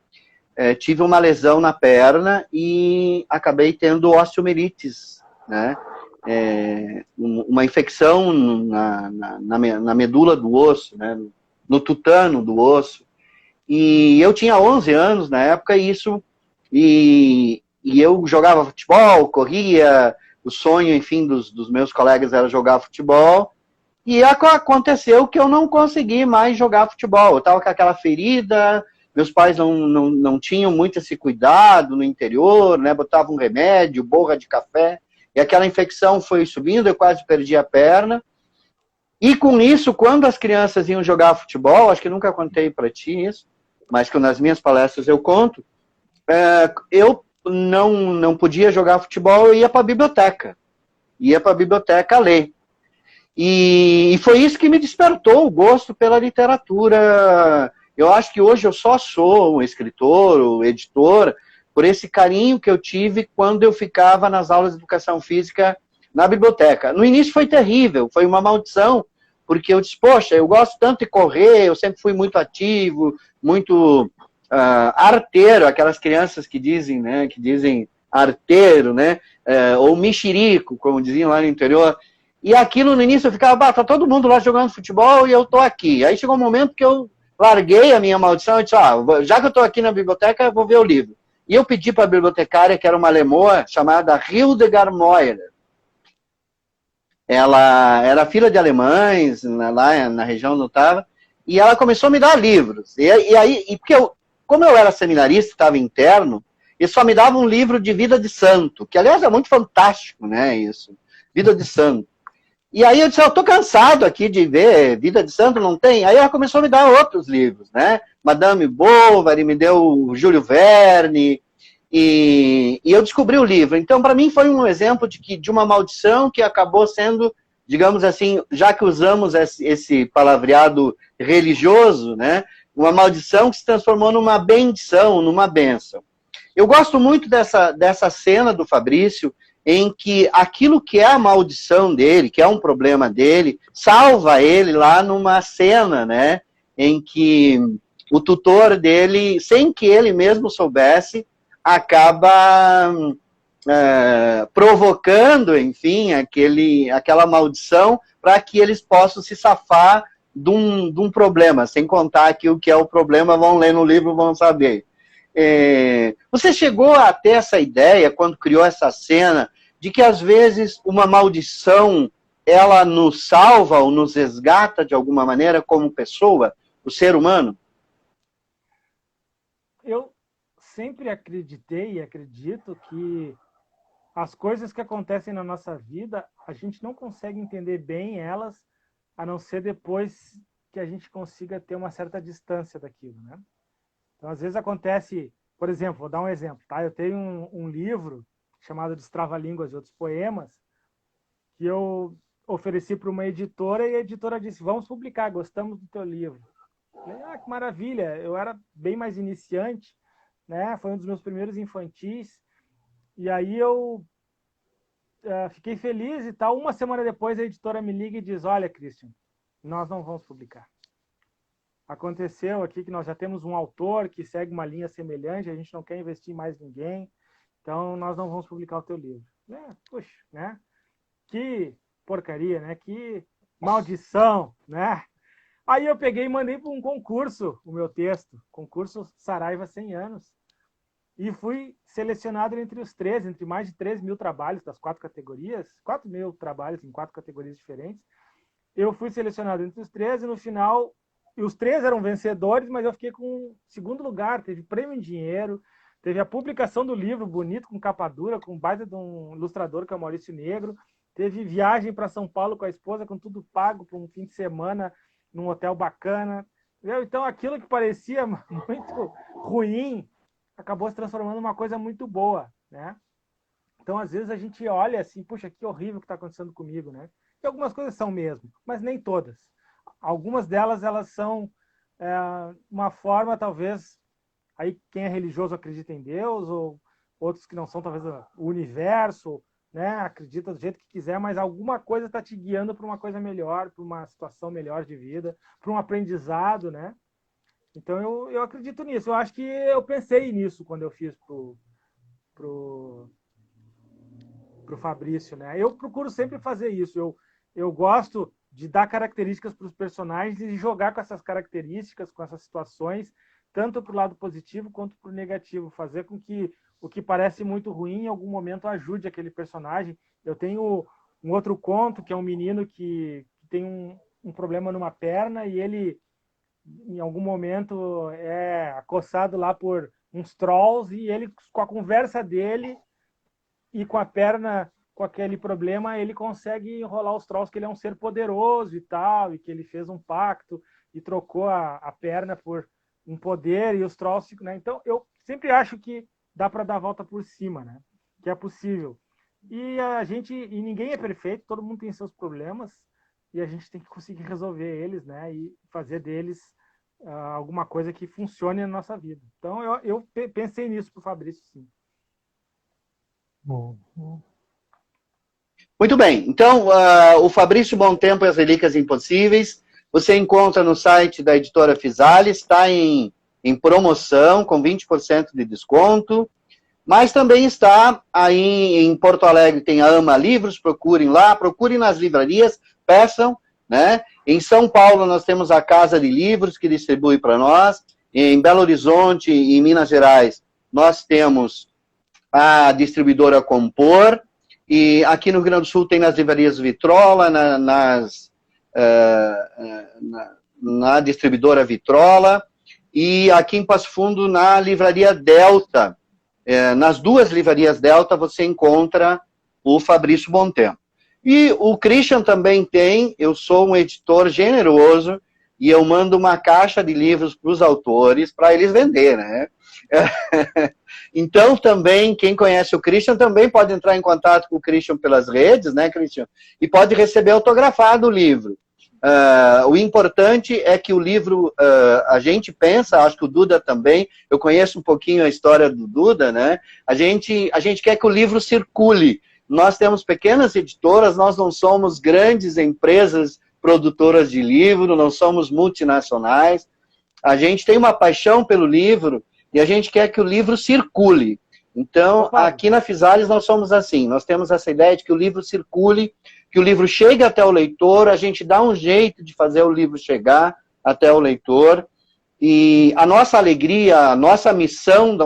tive uma lesão na perna e acabei tendo osteomielites, né? Uma infecção na medula do osso, né? No tutano do osso. E eu tinha 11 anos na época, e eu jogava futebol, corria, o sonho, enfim, dos meus colegas era jogar futebol, e aconteceu que eu não consegui mais jogar futebol. Eu estava com aquela ferida, meus pais não tinham muito esse cuidado no interior, né? Botavam um remédio, borra de café, e aquela infecção foi subindo, eu quase perdi a perna. E com isso, quando as crianças iam jogar futebol, acho que nunca contei para ti isso, mas que nas minhas palestras eu conto, eu não podia jogar futebol, eu ia para a biblioteca. Ia para a biblioteca ler. E foi isso que me despertou o gosto pela literatura. Eu acho que hoje eu só sou um escritor, um editor, por esse carinho que eu tive quando eu ficava nas aulas de educação física na biblioteca. No início foi terrível, foi uma maldição, porque eu disse, poxa, eu gosto tanto de correr, eu sempre fui muito ativo, muito arteiro, aquelas crianças que dizem, né, arteiro, né, ou mexerico, como diziam lá no interior. E aquilo no início eu ficava, tá todo mundo lá jogando futebol e eu tô aqui. Aí chegou um momento que eu larguei a minha maldição e disse, já que eu tô aqui na biblioteca, eu vou ver o livro. E eu pedi para a bibliotecária, que era uma lemoa, chamada Hildegard Meurer. Ela era filha de alemães, lá na região onde eu estava, e ela começou a me dar livros. Porque como eu era seminarista, estava interno, e só me dava um livro de vida de santo, que aliás é muito fantástico, né, isso, vida de santo. E aí eu disse, eu tô cansado aqui de ver Vida de Santo, não tem? Aí ela começou a me dar outros livros, né? Madame Bovary, me deu o Júlio Verne, e eu descobri o livro. Então, para mim, foi um exemplo de uma maldição que acabou sendo, digamos assim, já que usamos esse palavreado religioso, né? Uma maldição que se transformou numa bendição, numa bênção. Eu gosto muito dessa cena do Fabrício, em que aquilo que é a maldição dele, que é um problema dele, salva ele lá numa cena, né, em que o tutor dele, sem que ele mesmo soubesse, acaba provocando, enfim, aquela maldição para que eles possam se safar de um problema, sem contar que o que é o problema, vão ler no livro, vão saber. Você chegou a ter essa ideia, quando criou essa cena, de que às vezes uma maldição, ela nos salva ou nos resgata de alguma maneira como pessoa, o ser humano? Eu sempre acreditei e acredito que as coisas que acontecem na nossa vida, a gente não consegue entender bem elas, a não ser depois que a gente consiga ter uma certa distância daquilo, né? Então, às vezes acontece, por exemplo, vou dar um exemplo, tá? Eu tenho um livro chamado Destrava-línguas e Outros Poemas, que eu ofereci para uma editora e a editora disse, vamos publicar, gostamos do teu livro. Eu falei, que maravilha, eu era bem mais iniciante, né? Foi um dos meus primeiros infantis, e aí eu fiquei feliz e tal. Uma semana depois a editora me liga e diz, olha, Christian, nós não vamos publicar. Aconteceu aqui que nós já temos um autor que segue uma linha semelhante, a gente não quer investir em mais ninguém, então nós não vamos publicar o teu livro. Puxa, né? Que porcaria, né? Que maldição, né? Aí eu peguei e mandei para um concurso o meu texto, concurso Saraiva 100 anos, e fui selecionado entre os 13, entre mais de 3 mil trabalhos das 4 categorias, 4 mil trabalhos em 4 categorias diferentes. Eu fui selecionado entre os 13 e no final, e os 3 eram vencedores, mas eu fiquei com segundo lugar, teve prêmio em dinheiro, teve a publicação do livro bonito, com capa dura, com baita de um ilustrador que é o Maurício Negro, teve viagem para São Paulo com a esposa, com tudo pago, para um fim de semana, num hotel bacana. Então, aquilo que parecia muito ruim, acabou se transformando numa coisa muito boa, né? Então, às vezes, a gente olha assim, puxa, que horrível que está acontecendo comigo, né? E algumas coisas são mesmo, mas nem todas. Algumas delas, elas são uma forma, talvez, aí quem é religioso acredita em Deus, ou outros que não são, talvez, o universo, né? Acredita do jeito que quiser, mas alguma coisa está te guiando para uma coisa melhor, para uma situação melhor de vida, para um aprendizado, né? Então, eu acredito nisso. Eu acho que eu pensei nisso quando eu fiz pro Fabrício, né? Eu procuro sempre fazer isso. Eu gosto de dar características para os personagens e jogar com essas características, com essas situações, tanto para o lado positivo quanto para o negativo. Fazer com que o que parece muito ruim, em algum momento, ajude aquele personagem. Eu tenho um outro conto, que é um menino que tem um problema numa perna e ele, em algum momento, é acossado lá por uns trolls e ele, com a conversa dele e com a perna, com aquele problema, ele consegue enrolar os trolls, que ele é um ser poderoso e tal, e que ele fez um pacto e trocou a perna por um poder e os trolls ficam, né? Então, eu sempre acho que dá para dar a volta por cima, né? Que é possível. E ninguém é perfeito, todo mundo tem seus problemas e a gente tem que conseguir resolver eles, né? E fazer deles alguma coisa que funcione na nossa vida. Então, eu pensei nisso para o Fabrício, sim. Muito bem. Então, o Fabrício Bom Tempo e as Relíquias Impossíveis, você encontra no site da editora Fisales, está em promoção, com 20% de desconto, mas também está aí em Porto Alegre, tem a Ama Livros, procurem lá, procurem nas livrarias, peçam, né? Em São Paulo nós temos a Casa de Livros, que distribui para nós, em Belo Horizonte e em Minas Gerais nós temos a distribuidora Compor, e aqui no Rio Grande do Sul tem nas livrarias Vitrola, na distribuidora Vitrola, e aqui em Passo Fundo, na livraria Delta. Nas duas livrarias Delta, você encontra o Fabrício Bom Tempo. E o Christian também tem, eu sou um editor generoso, e eu mando uma caixa de livros para os autores, para eles venderem, né? Então, também, quem conhece o Christian, também pode entrar em contato com o Christian pelas redes, né, Christian? E pode receber autografado o livro. O importante é que o livro, a gente pensa, acho que o Duda também, eu conheço um pouquinho a história do Duda, né? A gente quer que o livro circule. Nós temos pequenas editoras, nós não somos grandes empresas produtoras de livro, não somos multinacionais. A gente tem uma paixão pelo livro e a gente quer que o livro circule. Então, aqui na Fisales nós somos assim, nós temos essa ideia de que o livro circule, que o livro chegue até o leitor, a gente dá um jeito de fazer o livro chegar até o leitor, e a nossa alegria, a nossa missão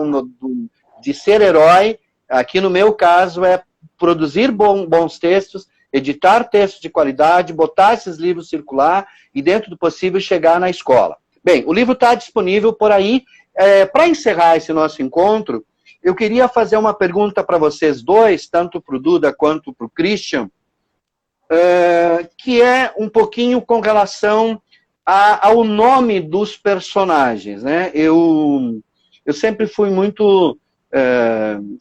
de ser herói, aqui no meu caso, é produzir bons textos, editar textos de qualidade, botar esses livros circular e, dentro do possível, chegar na escola. Bem, o livro está disponível por aí. Para encerrar esse nosso encontro, eu queria fazer uma pergunta para vocês dois, tanto para o Duda quanto para o Christian, que é um pouquinho com relação ao nome dos personagens, né? Eu sempre fui muito...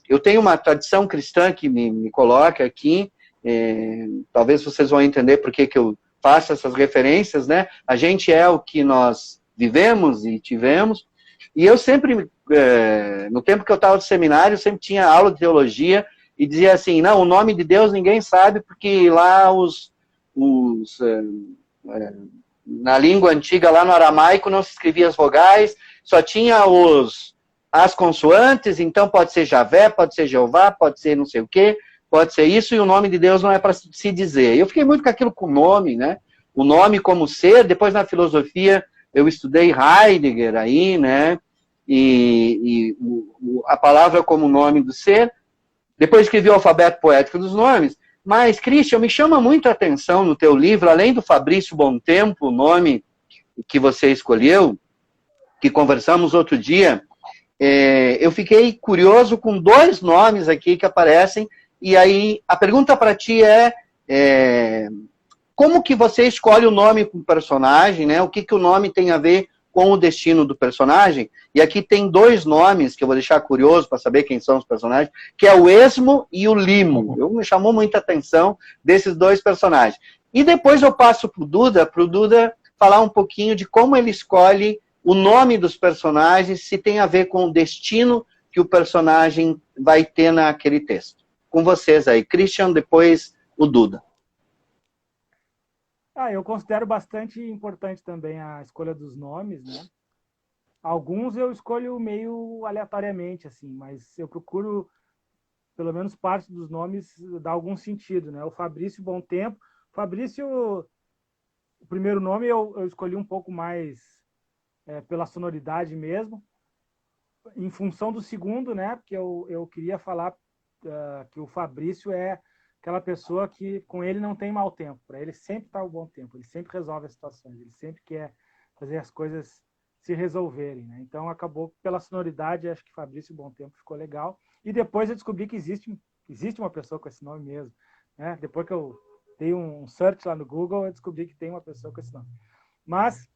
eu tenho uma tradição cristã que me coloca aqui, talvez vocês vão entender por que eu faço essas referências, né? A gente é o que nós vivemos e tivemos, e eu sempre, no tempo que eu estava no seminário, eu sempre tinha aula de teologia, e dizia assim, não, o nome de Deus ninguém sabe, porque lá na língua antiga, lá no aramaico, não se escrevia as vogais, só tinha as consoantes, então pode ser Javé, pode ser Jeová, pode ser não sei o quê, pode ser isso, e o nome de Deus não é para se dizer. Eu fiquei muito com aquilo com o nome, né? O nome como ser, depois na filosofia eu estudei Heidegger aí, né? A palavra como nome do ser, depois escrevi o alfabeto poético dos nomes, mas, Christian, me chama muito a atenção no teu livro, além do Fabrício Bontempo, o nome que você escolheu, que conversamos outro dia, eu fiquei curioso com 2 nomes aqui que aparecem, e aí a pergunta para ti como que você escolhe o nome para o personagem, né? O que o nome tem a ver com o destino do personagem? E aqui tem 2 nomes que eu vou deixar curioso para saber quem são os personagens, que é o Esmo e o Limo. Me chamou muita atenção desses 2 personagens. E depois eu passo para o Duda falar um pouquinho de como ele escolhe o nome dos personagens, se tem a ver com o destino que o personagem vai ter naquele texto. Com vocês aí, Christian, depois o Duda. Eu considero bastante importante também a escolha dos nomes, né? Alguns eu escolho meio aleatoriamente, assim, mas eu procuro, pelo menos parte dos nomes, dar algum sentido, né? O Fabrício Bontempo. Fabrício, o primeiro nome eu escolhi um pouco mais pela sonoridade mesmo, em função do segundo, né? Porque eu queria falar que o Fabrício é aquela pessoa que com ele não tem mau tempo, para ele sempre está o bom tempo, ele sempre resolve as situações, ele sempre quer fazer as coisas se resolverem, né? Então acabou pela sonoridade, acho que Fabrício Bom Tempo ficou legal, e depois eu descobri que existe uma pessoa com esse nome mesmo, né? Depois que eu dei um search lá no Google, eu descobri que tem uma pessoa com esse nome. Mas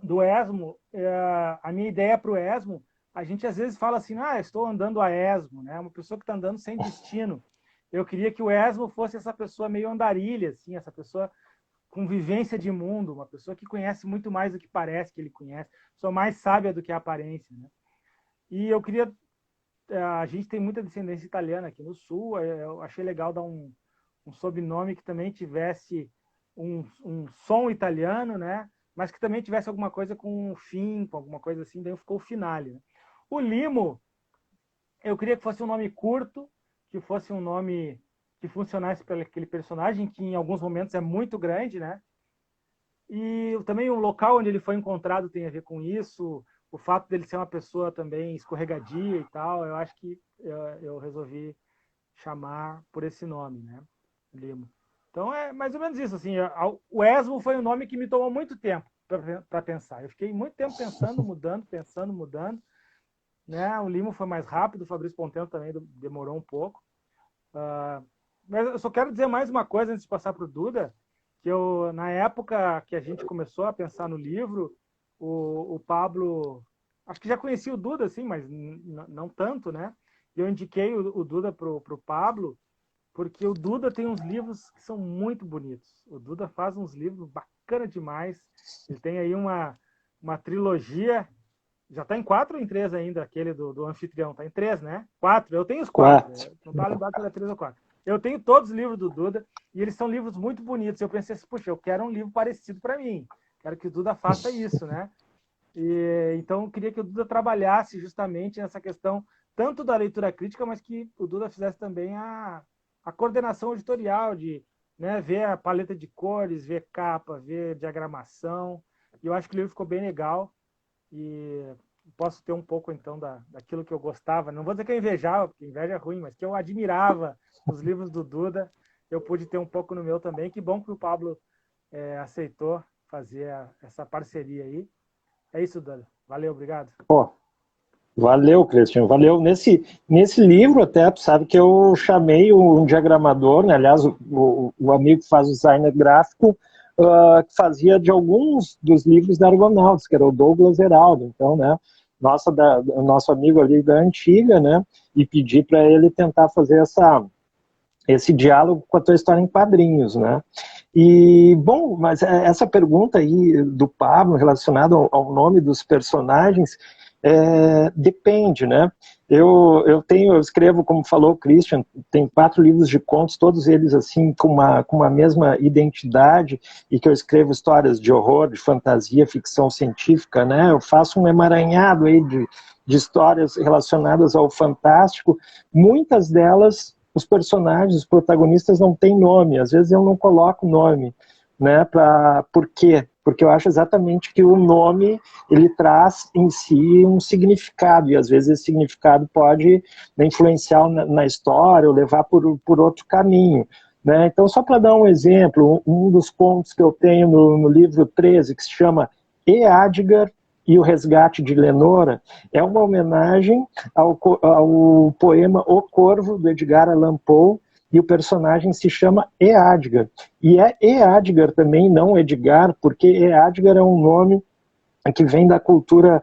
do Esmo, a minha ideia para o Esmo, a gente às vezes fala assim, estou andando a esmo, né? Uma pessoa que está andando sem destino. Eu queria que o Esmo fosse essa pessoa meio andarilha, assim, essa pessoa com vivência de mundo, uma pessoa que conhece muito mais do que parece que ele conhece, pessoa mais sábia do que a aparência, né? E eu queria... A gente tem muita descendência italiana aqui no Sul, eu achei legal dar um sobrenome que também tivesse um som italiano, né? Mas que também tivesse alguma coisa com fim, com alguma coisa assim, daí ficou o Finale, né? O Limo, eu queria que fosse um nome curto, que fosse um nome que funcionasse para aquele personagem, que em alguns momentos é muito grande, né? E também o local onde ele foi encontrado tem a ver com isso, o fato dele ser uma pessoa também escorregadia e tal, eu acho que eu resolvi chamar por esse nome, né? Limo. Então é mais ou menos isso, assim, o Esmo foi um nome que me tomou muito tempo para pensar. Eu fiquei muito tempo pensando, mudando, né? O Limo foi mais rápido, o Fabrício Bontempo também demorou um pouco. Mas eu só quero dizer mais uma coisa antes de passar para o Duda, que na época que a gente começou a pensar no livro, o Pablo, acho que já conhecia o Duda, assim, mas não tanto, né? Eu indiquei o Duda para o Pablo, porque o Duda tem uns livros que são muito bonitos. O Duda faz uns livros bacana demais. Ele tem aí uma trilogia. Já está em 4 ou em 3 ainda, aquele do anfitrião? Está em 3, né? 4. Eu tenho os 4. Não está lembrado se era 3 ou 4. Eu tenho todos os livros do Duda e eles são livros muito bonitos. Eu pensei assim, puxa, eu quero um livro parecido para mim. Quero que o Duda faça isso, né? Então, eu queria que o Duda trabalhasse justamente nessa questão, tanto da leitura crítica, mas que o Duda fizesse também a coordenação editorial, de, né, ver a paleta de cores, ver capa, ver diagramação. E eu acho que o livro ficou bem legal. E posso ter um pouco, então, daquilo que eu gostava. Não vou dizer que eu invejava, porque inveja é ruim, mas que eu admirava os livros do Duda. Eu pude ter um pouco no meu também. Que bom que o Pablo aceitou fazer essa parceria aí. É isso, Duda. Valeu, obrigado. Valeu, Cristian, valeu. Nesse livro, até, tu sabe que eu chamei um diagramador, né? Aliás, o amigo que faz o design gráfico, que fazia de alguns dos livros da Argonautas, que era o Douglas Heraldo. Então, né, nosso amigo ali da antiga, né, e pedi para ele tentar fazer esse diálogo com a tua história em quadrinhos, né? E, bom, mas essa pergunta aí do Pablo relacionada ao nome dos personagens, depende, né? Eu escrevo, como falou o Christian, tem 4 livros de contos, todos eles assim com uma mesma identidade, e que eu escrevo histórias de horror, de fantasia, ficção científica, né? Eu faço um emaranhado aí de histórias relacionadas ao fantástico, muitas delas os personagens, os protagonistas não têm nome, às vezes eu não coloco nome, né? Por quê? Porque eu acho exatamente que o nome, ele traz em si um significado, e às vezes esse significado pode, né, influenciar na história ou levar por outro caminho, né? Então, só para dar um exemplo, um dos contos que eu tenho no livro 13, que se chama Eadgar e o Resgate de Lenora, é uma homenagem ao poema O Corvo, do Edgar Allan Poe, e o personagem se chama Eadgar. E é Eadgar também, não Edgar, porque Eadgar é um nome que vem da cultura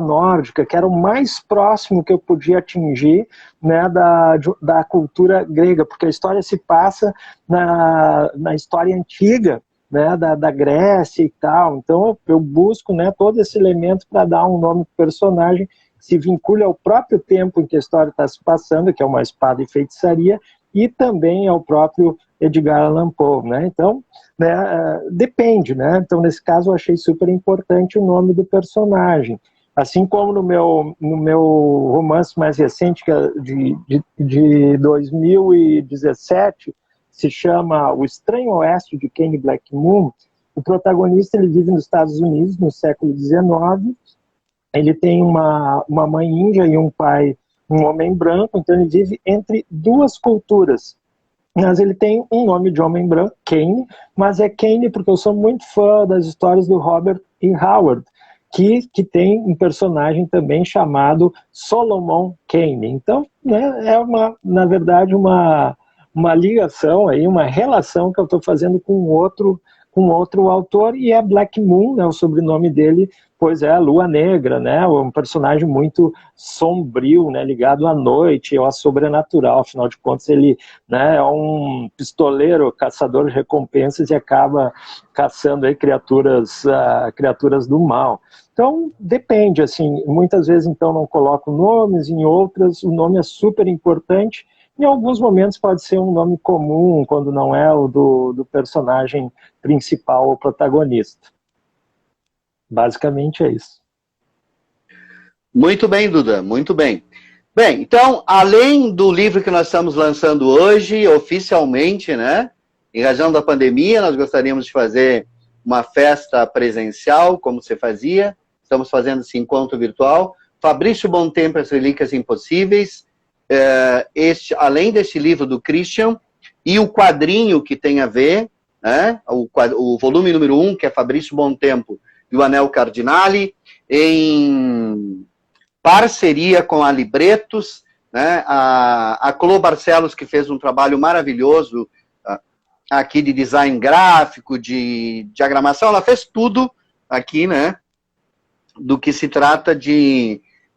nórdica, que era o mais próximo que eu podia atingir, né, da cultura grega, porque a história se passa na história antiga, né, da Grécia e tal. Então eu busco, né, todo esse elemento para dar um nome para o personagem que se vincule ao próprio tempo em que a história está se passando, que é uma espada e feitiçaria, e também ao próprio Edgar Allan Poe, né? Então, né, depende, né? Então, nesse caso, eu achei super importante o nome do personagem. Assim como no meu romance mais recente, que é de 2017, se chama O Estranho Oeste, de Kane Black Moon, o protagonista ele vive nos Estados Unidos, no século XIX, ele tem uma mãe índia e um pai, um homem branco, então ele vive entre 2 culturas. Mas ele tem um nome de homem branco, Kane, mas é Kane porque eu sou muito fã das histórias do Robert E. Howard, que tem um personagem também chamado Solomon Kane. Então, né, na verdade, uma ligação, aí, uma relação que eu estou fazendo com outro autor, e é Black Moon, né, o sobrenome dele, pois é a Lua Negra, né, um personagem muito sombrio, né, ligado à noite, ao sobrenatural. Afinal de contas, ele, né, é um pistoleiro, caçador de recompensas, e acaba caçando aí criaturas do mal. Então, depende, assim, muitas vezes então não coloco nomes, em outras o nome é super importante. Em alguns momentos pode ser um nome comum, quando não é o do personagem principal ou protagonista. Basicamente é isso. Muito bem, Duda, muito bem. Bem, então, além do livro que nós estamos lançando hoje, oficialmente, né, em razão da pandemia, nós gostaríamos de fazer uma festa presencial, como você fazia. Estamos fazendo esse encontro virtual. Fabrício Bom Tempo, As Relíquias Impossíveis. Além deste livro do Christian, e o quadrinho que tem a ver, né, o volume número 1, que é Fabrício Bom Tempo e o Anel Cardinale, em parceria com a Libretos, né, a Clô Barcelos, que fez um trabalho maravilhoso aqui de design gráfico, de diagramação, ela fez tudo aqui, né, do que se trata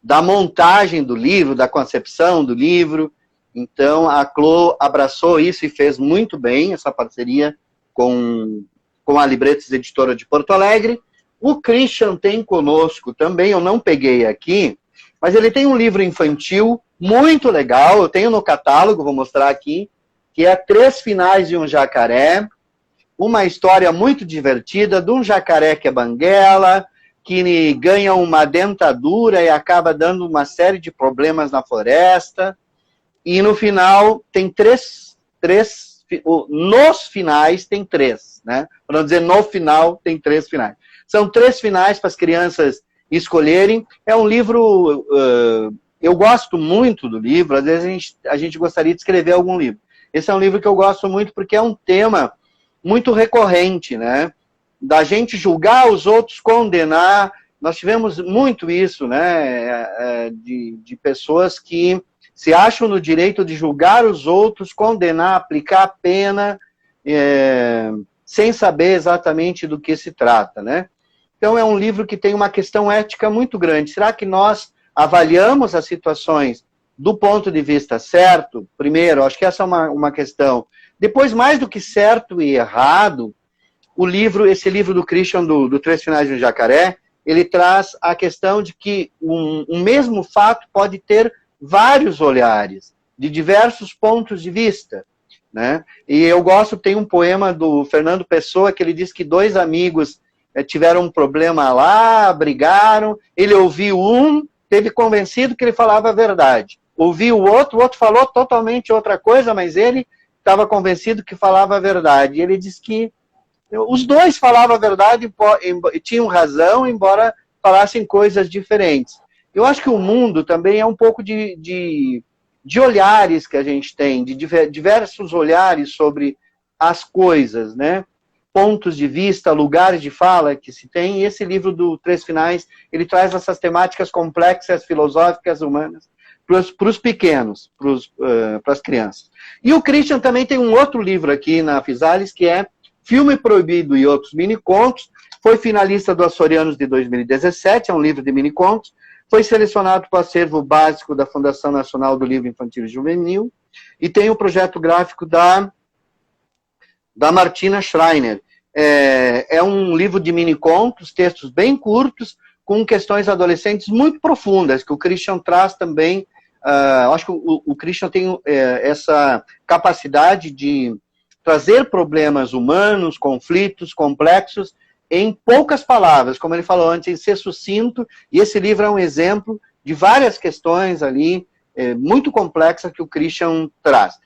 da montagem do livro, da concepção do livro. Então, a Clô abraçou isso e fez muito bem essa parceria com a Libretos Editora de Porto Alegre. O Christian tem conosco também, eu não peguei aqui, mas ele tem um livro infantil muito legal, eu tenho no catálogo, vou mostrar aqui, que é 3 Finais de um Jacaré, uma história muito divertida de um jacaré que é banguela, que ganha uma dentadura e acaba dando uma série de problemas na floresta. E no final tem nos finais tem 3, né? Para não dizer no final, tem 3 finais. São 3 finais para as crianças escolherem. É um livro, eu gosto muito do livro, às vezes a gente gostaria de escrever algum livro. Esse é um livro que eu gosto muito porque é um tema muito recorrente, né? Da gente julgar os outros, condenar. Nós tivemos muito isso, né, de pessoas que se acham no direito de julgar os outros, condenar, aplicar a pena, sem saber exatamente do que se trata, né? Então é um livro que tem uma questão ética muito grande. Será que nós avaliamos as situações do ponto de vista certo? Primeiro, acho que essa é uma questão. Depois, mais do que certo e errado, esse livro do Christian, do Três Finais de um Jacaré, ele traz a questão de que um mesmo fato pode ter vários olhares, de diversos pontos de vista, né? E eu tem um poema do Fernando Pessoa que ele diz que dois amigos tiveram um problema lá, brigaram, ele ouviu um, teve convencido que ele falava a verdade. Ouviu o outro falou totalmente outra coisa, mas ele estava convencido que falava a verdade. E ele diz que os dois falavam a verdade e tinham razão, embora falassem coisas diferentes. Eu acho que o mundo também é um pouco de olhares que a gente tem, de diversos olhares sobre as coisas, né? Pontos de vista, lugares de fala que se tem. E esse livro do Três Finais, ele traz essas temáticas complexas, filosóficas, humanas, para os pequenos, para as crianças. E o Christian também tem um outro livro aqui na Fisales, que é Filme Proibido e Outros Minicontos. Foi finalista do Açorianos de 2017, é um livro de minicontos. Foi selecionado para o acervo básico da Fundação Nacional do Livro Infantil e Juvenil. E tem o projeto gráfico da Martina Schreiner. É um livro de minicontos, textos bem curtos, com questões adolescentes muito profundas, que o Christian traz também. Eu acho que o Christian tem essa capacidade de trazer problemas humanos, conflitos complexos, em poucas palavras, como ele falou antes, em ser sucinto, e esse livro é um exemplo de várias questões ali, muito complexas, que o Christian traz,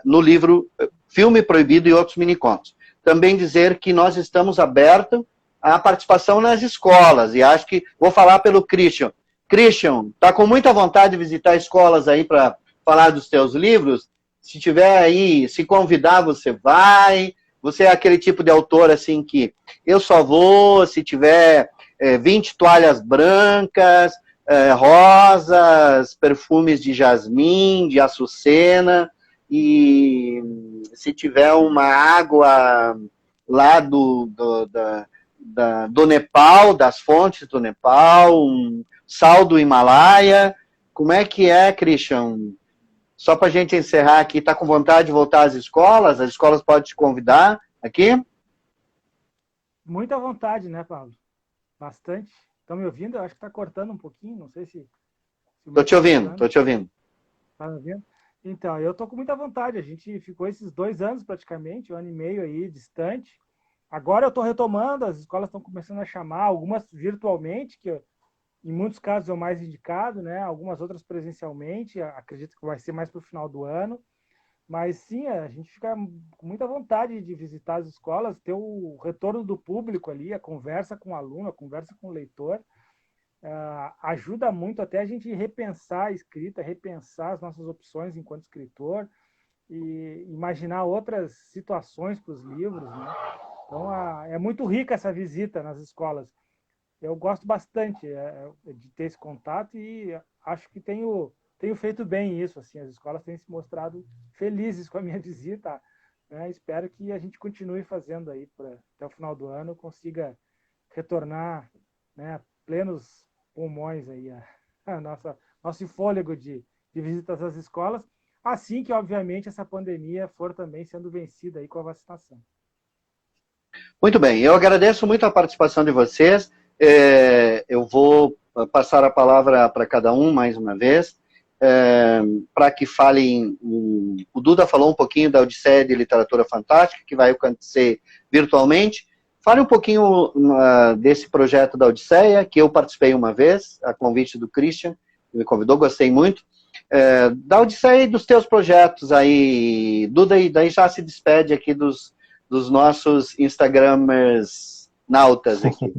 no livro Filme Proibido e Outros Minicontos. Também dizer que nós estamos abertos à participação nas escolas, e acho que vou falar pelo Christian. Christian, está com muita vontade de visitar escolas aí para falar dos teus livros? Se tiver aí, se convidar, você vai. Você é aquele tipo de autor assim que eu só vou se tiver 20 toalhas brancas, rosas, perfumes de jasmim, de açucena, e se tiver uma água lá do Nepal, das fontes do Nepal, um sal do Himalaia. Como é que é, Christian? Só para a gente encerrar aqui, está com vontade de voltar às escolas? As escolas podem te convidar aqui? Muita vontade, né, Paulo? Bastante. Estão me ouvindo? Eu acho que está cortando um pouquinho, não sei se... Estou te ouvindo, estou te ouvindo. Está me ouvindo? Então, eu estou com muita vontade. A gente ficou esses 2 anos praticamente, 1 ano e meio aí, distante. Agora eu estou retomando, as escolas estão começando a chamar, algumas virtualmente, que em muitos casos é o mais indicado, né? Algumas outras presencialmente, acredito que vai ser mais para o final do ano. Mas sim, a gente fica com muita vontade de visitar as escolas, ter o retorno do público ali, a conversa com o aluno, a conversa com o leitor. Ajuda muito até a gente repensar a escrita, repensar as nossas opções enquanto escritor e imaginar outras situações para os livros, né? Então, é muito rica essa visita nas escolas. Eu gosto bastante de ter esse contato e acho que tenho feito bem isso. Assim, as escolas têm se mostrado felizes com a minha visita, né? Espero que a gente continue fazendo aí até o final do ano, consiga retornar, né, plenos pulmões aí nosso fôlego de visitas às escolas, assim que, obviamente, essa pandemia for também sendo vencida aí com a vacinação. Muito bem, eu agradeço muito a participação de vocês. Eu vou passar a palavra para cada um mais uma vez, para que falem. O Duda falou um pouquinho da Odisseia de Literatura Fantástica, que vai acontecer virtualmente. Fale um pouquinho desse projeto da Odisseia, que eu participei uma vez, a convite do Christian, que me convidou, gostei muito. Da Odisseia e dos teus projetos aí, Duda, e daí já se despede aqui dos nossos Instagramers nautas aqui.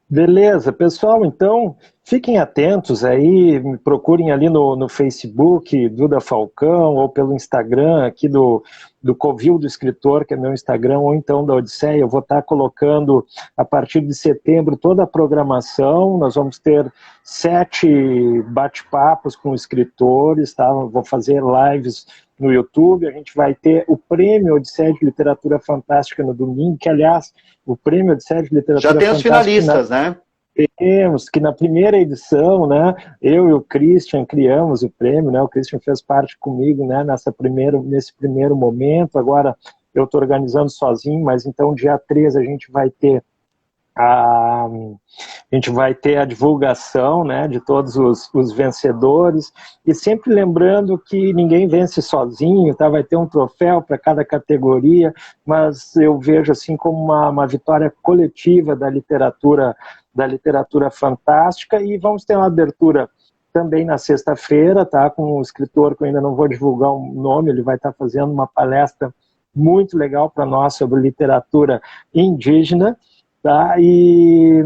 Beleza, pessoal, então fiquem atentos aí, me procurem ali no Facebook, Duda Falcão, ou pelo Instagram aqui do Covil do Escritor, que é meu Instagram, ou então da Odisseia. Eu vou estar colocando a partir de setembro toda a programação. Nós vamos ter 7 bate-papos com escritores, tá? Vou fazer lives no YouTube, a gente vai ter o Prêmio Odisseia de Literatura Fantástica no domingo, que, aliás, o Prêmio Odisseia de Literatura Já tem os Fantástica... finalistas, né? Temos, que na primeira edição, né, eu e o Christian criamos o prêmio, né, o Christian fez parte comigo, né, nesse primeiro momento. Agora eu estou organizando sozinho, mas então dia 13 a gente vai ter a divulgação, né, de todos os vencedores, e sempre lembrando que ninguém vence sozinho, tá? Vai ter um troféu para cada categoria, mas eu vejo assim como uma vitória coletiva da literatura fantástica. E vamos ter uma abertura também na sexta-feira, tá, com um escritor que eu ainda não vou divulgar o nome, ele vai estar fazendo uma palestra muito legal para nós sobre literatura indígena, tá? E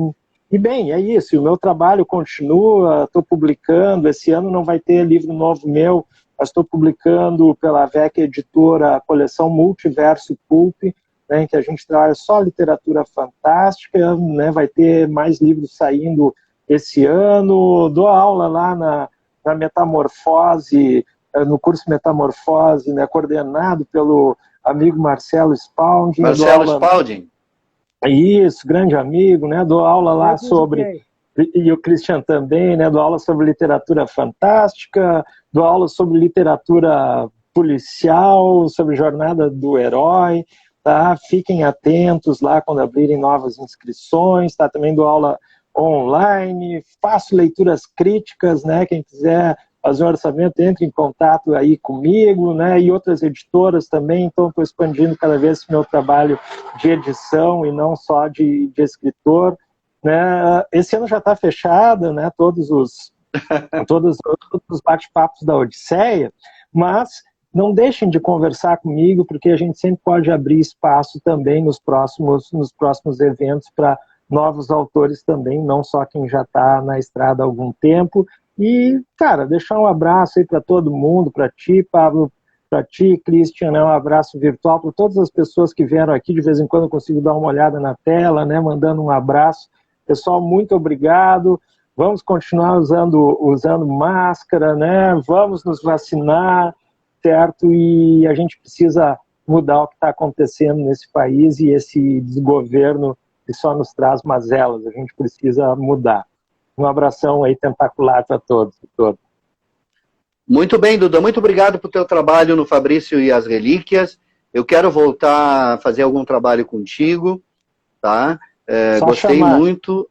bem, é isso, o meu trabalho continua, estou publicando, esse ano não vai ter livro novo meu, mas estou publicando pela VEC Editora a coleção Multiverso Pulp, né, em que a gente trabalha só literatura fantástica, né, vai ter mais livros saindo esse ano. Dou aula lá na Metamorfose, no curso Metamorfose, né, coordenado pelo amigo Marcelo Spalding. Marcelo Spalding. Isso, grande amigo, né, dou aula lá sobre... E o Christian também, né, dou aula sobre literatura fantástica, dou aula sobre literatura policial, sobre jornada do herói. Tá? Fiquem atentos lá quando abrirem novas inscrições, tá? Também dou aula online, faço leituras críticas, né? Quem quiser fazer um orçamento, entre em contato aí comigo, né? E outras editoras também, então estou expandindo cada vez esse meu trabalho de edição e não só de escritor, né? Esse ano já está fechado, né? Todos os bate-papos da Odisseia, mas não deixem de conversar comigo, porque a gente sempre pode abrir espaço também nos próximos eventos para novos autores também, não só quem já está na estrada há algum tempo. E, cara, deixar um abraço aí para todo mundo, para ti, Pablo, para ti, Christian, né, um abraço virtual para todas as pessoas que vieram aqui. De vez em quando eu consigo dar uma olhada na tela, né, mandando um abraço. Pessoal, muito obrigado. Vamos continuar usando máscara, né? Vamos nos vacinar, certo? E a gente precisa mudar o que está acontecendo nesse país e esse desgoverno que só nos traz mazelas. A gente precisa mudar. Um abração aí tentacular para todos. Muito bem, Duda. Muito obrigado por teu trabalho no Fabrício e as Relíquias. Eu quero voltar a fazer algum trabalho contigo, tá? Gostei muito.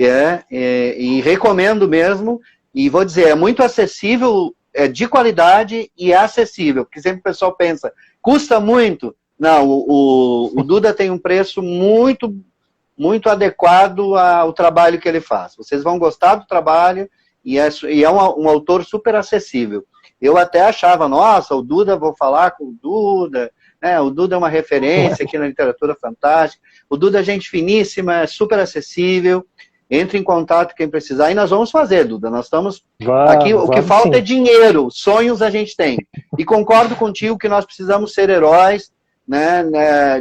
E recomendo mesmo. E vou dizer, é muito acessível, é de qualidade e é acessível, porque sempre o pessoal pensa, custa muito? Não, o Duda tem um preço muito, muito adequado ao trabalho que ele faz. Vocês vão gostar do trabalho e é um autor super acessível. Eu até achava, nossa, o Duda, vou falar com o Duda, né? O Duda é uma referência aqui na literatura fantástica, o Duda é gente finíssima, é super acessível. Entre em contato quem precisar e nós vamos fazer, Duda. Nós estamos aqui, o que falta é dinheiro, sonhos a gente tem. E concordo contigo que nós precisamos ser heróis, né,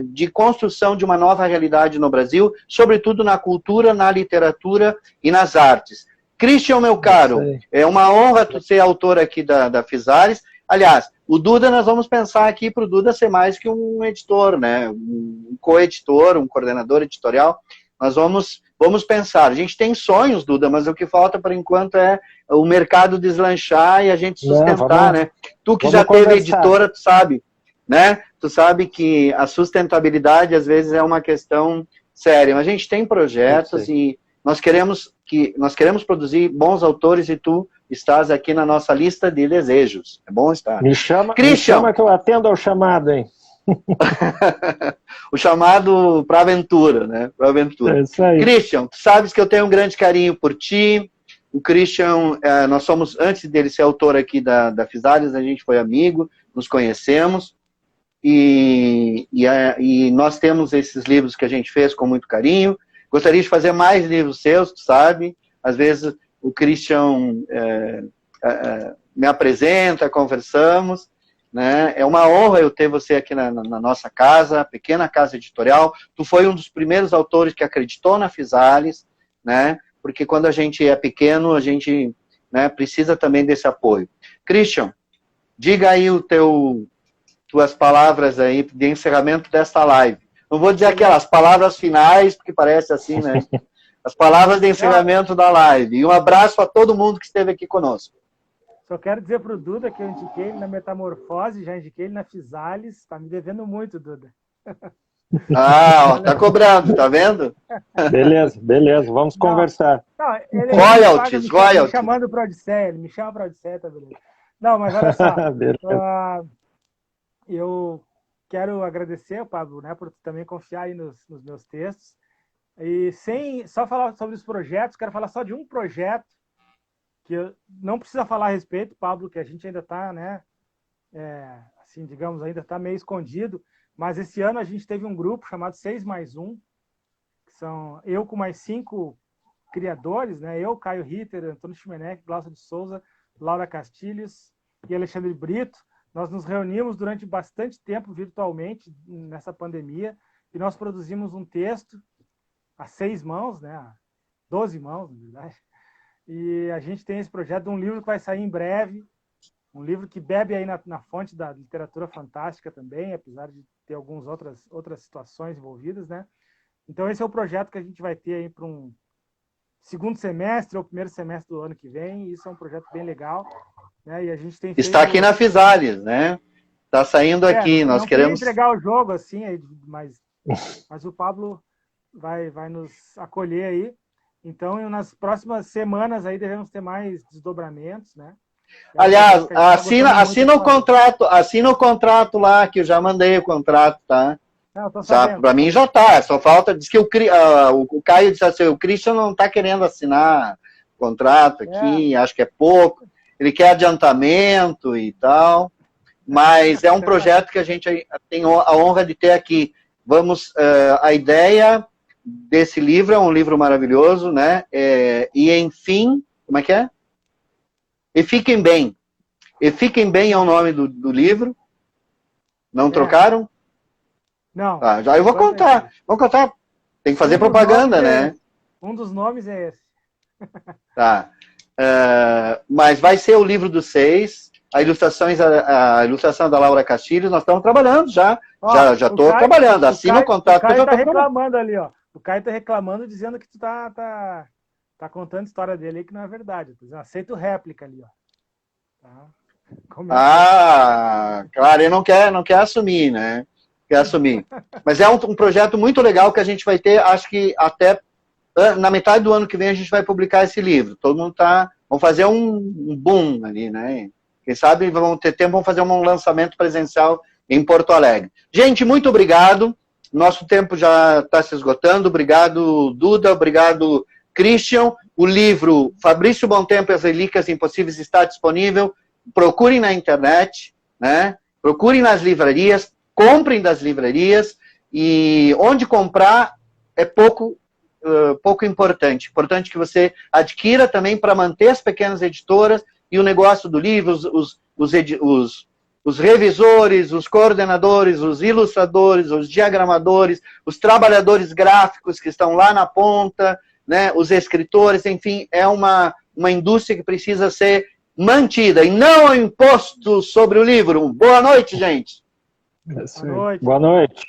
de construção de uma nova realidade no Brasil, sobretudo na cultura, na literatura e nas artes. Christian, meu caro, é uma honra tu ser autor aqui da Fizares. Aliás, o Duda, nós vamos pensar aqui para o Duda ser mais que um editor, né, um co-editor, um coordenador editorial. Nós vamos pensar. A gente tem sonhos, Duda, mas o que falta, por enquanto, é o mercado deslanchar e a gente sustentar, né? Tu que já teve editora, tu sabe, né? Tu sabe que a sustentabilidade, às vezes, é uma questão séria. Mas a gente tem projetos e nós queremos produzir bons autores e tu estás aqui na nossa lista de desejos. É bom estar. Me chama que eu atendo ao chamado, hein? O chamado para aventura, né? Para aventura. É isso aí. Christian, tu sabes que eu tenho um grande carinho por ti. O Christian, nós somos, antes dele ser autor aqui da Fizares, a gente foi amigo, nos conhecemos. E nós temos esses livros que a gente fez com muito carinho. Gostaria de fazer mais livros seus, tu sabe? Às vezes o Christian me apresenta, conversamos. Né? É uma honra eu ter você aqui na nossa casa, pequena casa editorial. Tu foi um dos primeiros autores que acreditou na Fizares, né? Porque quando a gente é pequeno, a gente, né, precisa também desse apoio. Christian, diga aí tuas palavras aí de encerramento desta live. Não vou dizer aquelas palavras finais, porque parece assim, né? As palavras de encerramento da live. E um abraço a todo mundo que esteve aqui conosco. Só quero dizer para o Duda que eu indiquei ele na Metamorfose, já indiquei ele na Fisales. Está me devendo muito, Duda. Ah, ó, tá cobrando, tá vendo? Beleza, vamos conversar. Não, ele royalties. Me chamando para Odisseia, ele me chama para Odisseia, tá beleza. Não, mas olha só, eu quero agradecer, Pablo, né, por também confiar aí nos meus textos. E sem só falar sobre os projetos, quero falar só de um projeto que eu não precisa falar a respeito, Pablo, que a gente ainda está, né, assim, digamos, ainda está meio escondido, mas esse ano a gente teve um grupo chamado 6+1, que são eu com mais 5 criadores, né, eu, Caio Ritter, Antônio Chimenec, Glaucia de Souza, Laura Castilhos e Alexandre Brito. Nós nos reunimos durante bastante tempo virtualmente nessa pandemia e nós produzimos um texto a 6 mãos, né, a 12 mãos, na verdade. E a gente tem esse projeto de um livro que vai sair em breve, um livro que bebe aí na fonte da literatura fantástica também, apesar de ter algumas outras situações envolvidas, né? Então esse é o projeto que a gente vai ter aí para um segundo semestre ou primeiro semestre do ano que vem, e isso é um projeto bem legal, né? E a gente tem Está aqui na Fisales, né? Está saindo aqui, nós queremos entregar o jogo assim, mas o Pablo vai nos acolher aí. Então, nas próximas semanas aí devemos ter mais desdobramentos, né? Aliás, assina o contrato lá, que eu já mandei o contrato, tá? Para mim já tá, só falta, diz que o Caio disse assim, o Christian não tá querendo assinar o contrato aqui, acho que é pouco, ele quer adiantamento e tal, mas é um projeto que a gente tem a honra de ter aqui. A ideia desse livro é um livro maravilhoso, né? E enfim, como é que é? E Fiquem Bem. E Fiquem Bem é o nome do livro. Não trocaram? Não. Ah, já eu vou contar. Vou contar. Tem que fazer propaganda, né? Um dos nomes é esse. Tá. Mas vai ser o livro dos 6. A ilustração da Laura Castilho. Nós estamos trabalhando já. Já estou trabalhando. Assina o contrato que eu já estou reclamando ali, ó. O Caio está reclamando, dizendo que tu tá contando a história dele aí, que não é verdade. Aceita o réplica ali, ó. Tá? Claro, ele não quer assumir, né? Quer assumir. Mas é um projeto muito legal que a gente vai ter, acho que até na metade do ano que vem a gente vai publicar esse livro. Todo mundo vamos fazer um boom ali, né? Quem sabe vamos ter tempo, vamos fazer um lançamento presencial em Porto Alegre. Gente, muito obrigado. Nosso tempo já está se esgotando. Obrigado, Duda. Obrigado, Christian. O livro Fabrício Bontempo e as Relíquias Impossíveis está disponível. Procurem na internet, né? Procurem nas livrarias, comprem das livrarias, e onde comprar é pouco importante. Importante que você adquira também para manter as pequenas editoras e o negócio do livro, os revisores, os coordenadores, os ilustradores, os diagramadores, os trabalhadores gráficos que estão lá na ponta, né, os escritores, enfim, é uma indústria que precisa ser mantida, e não imposto sobre o livro. Boa noite, gente. Boa noite.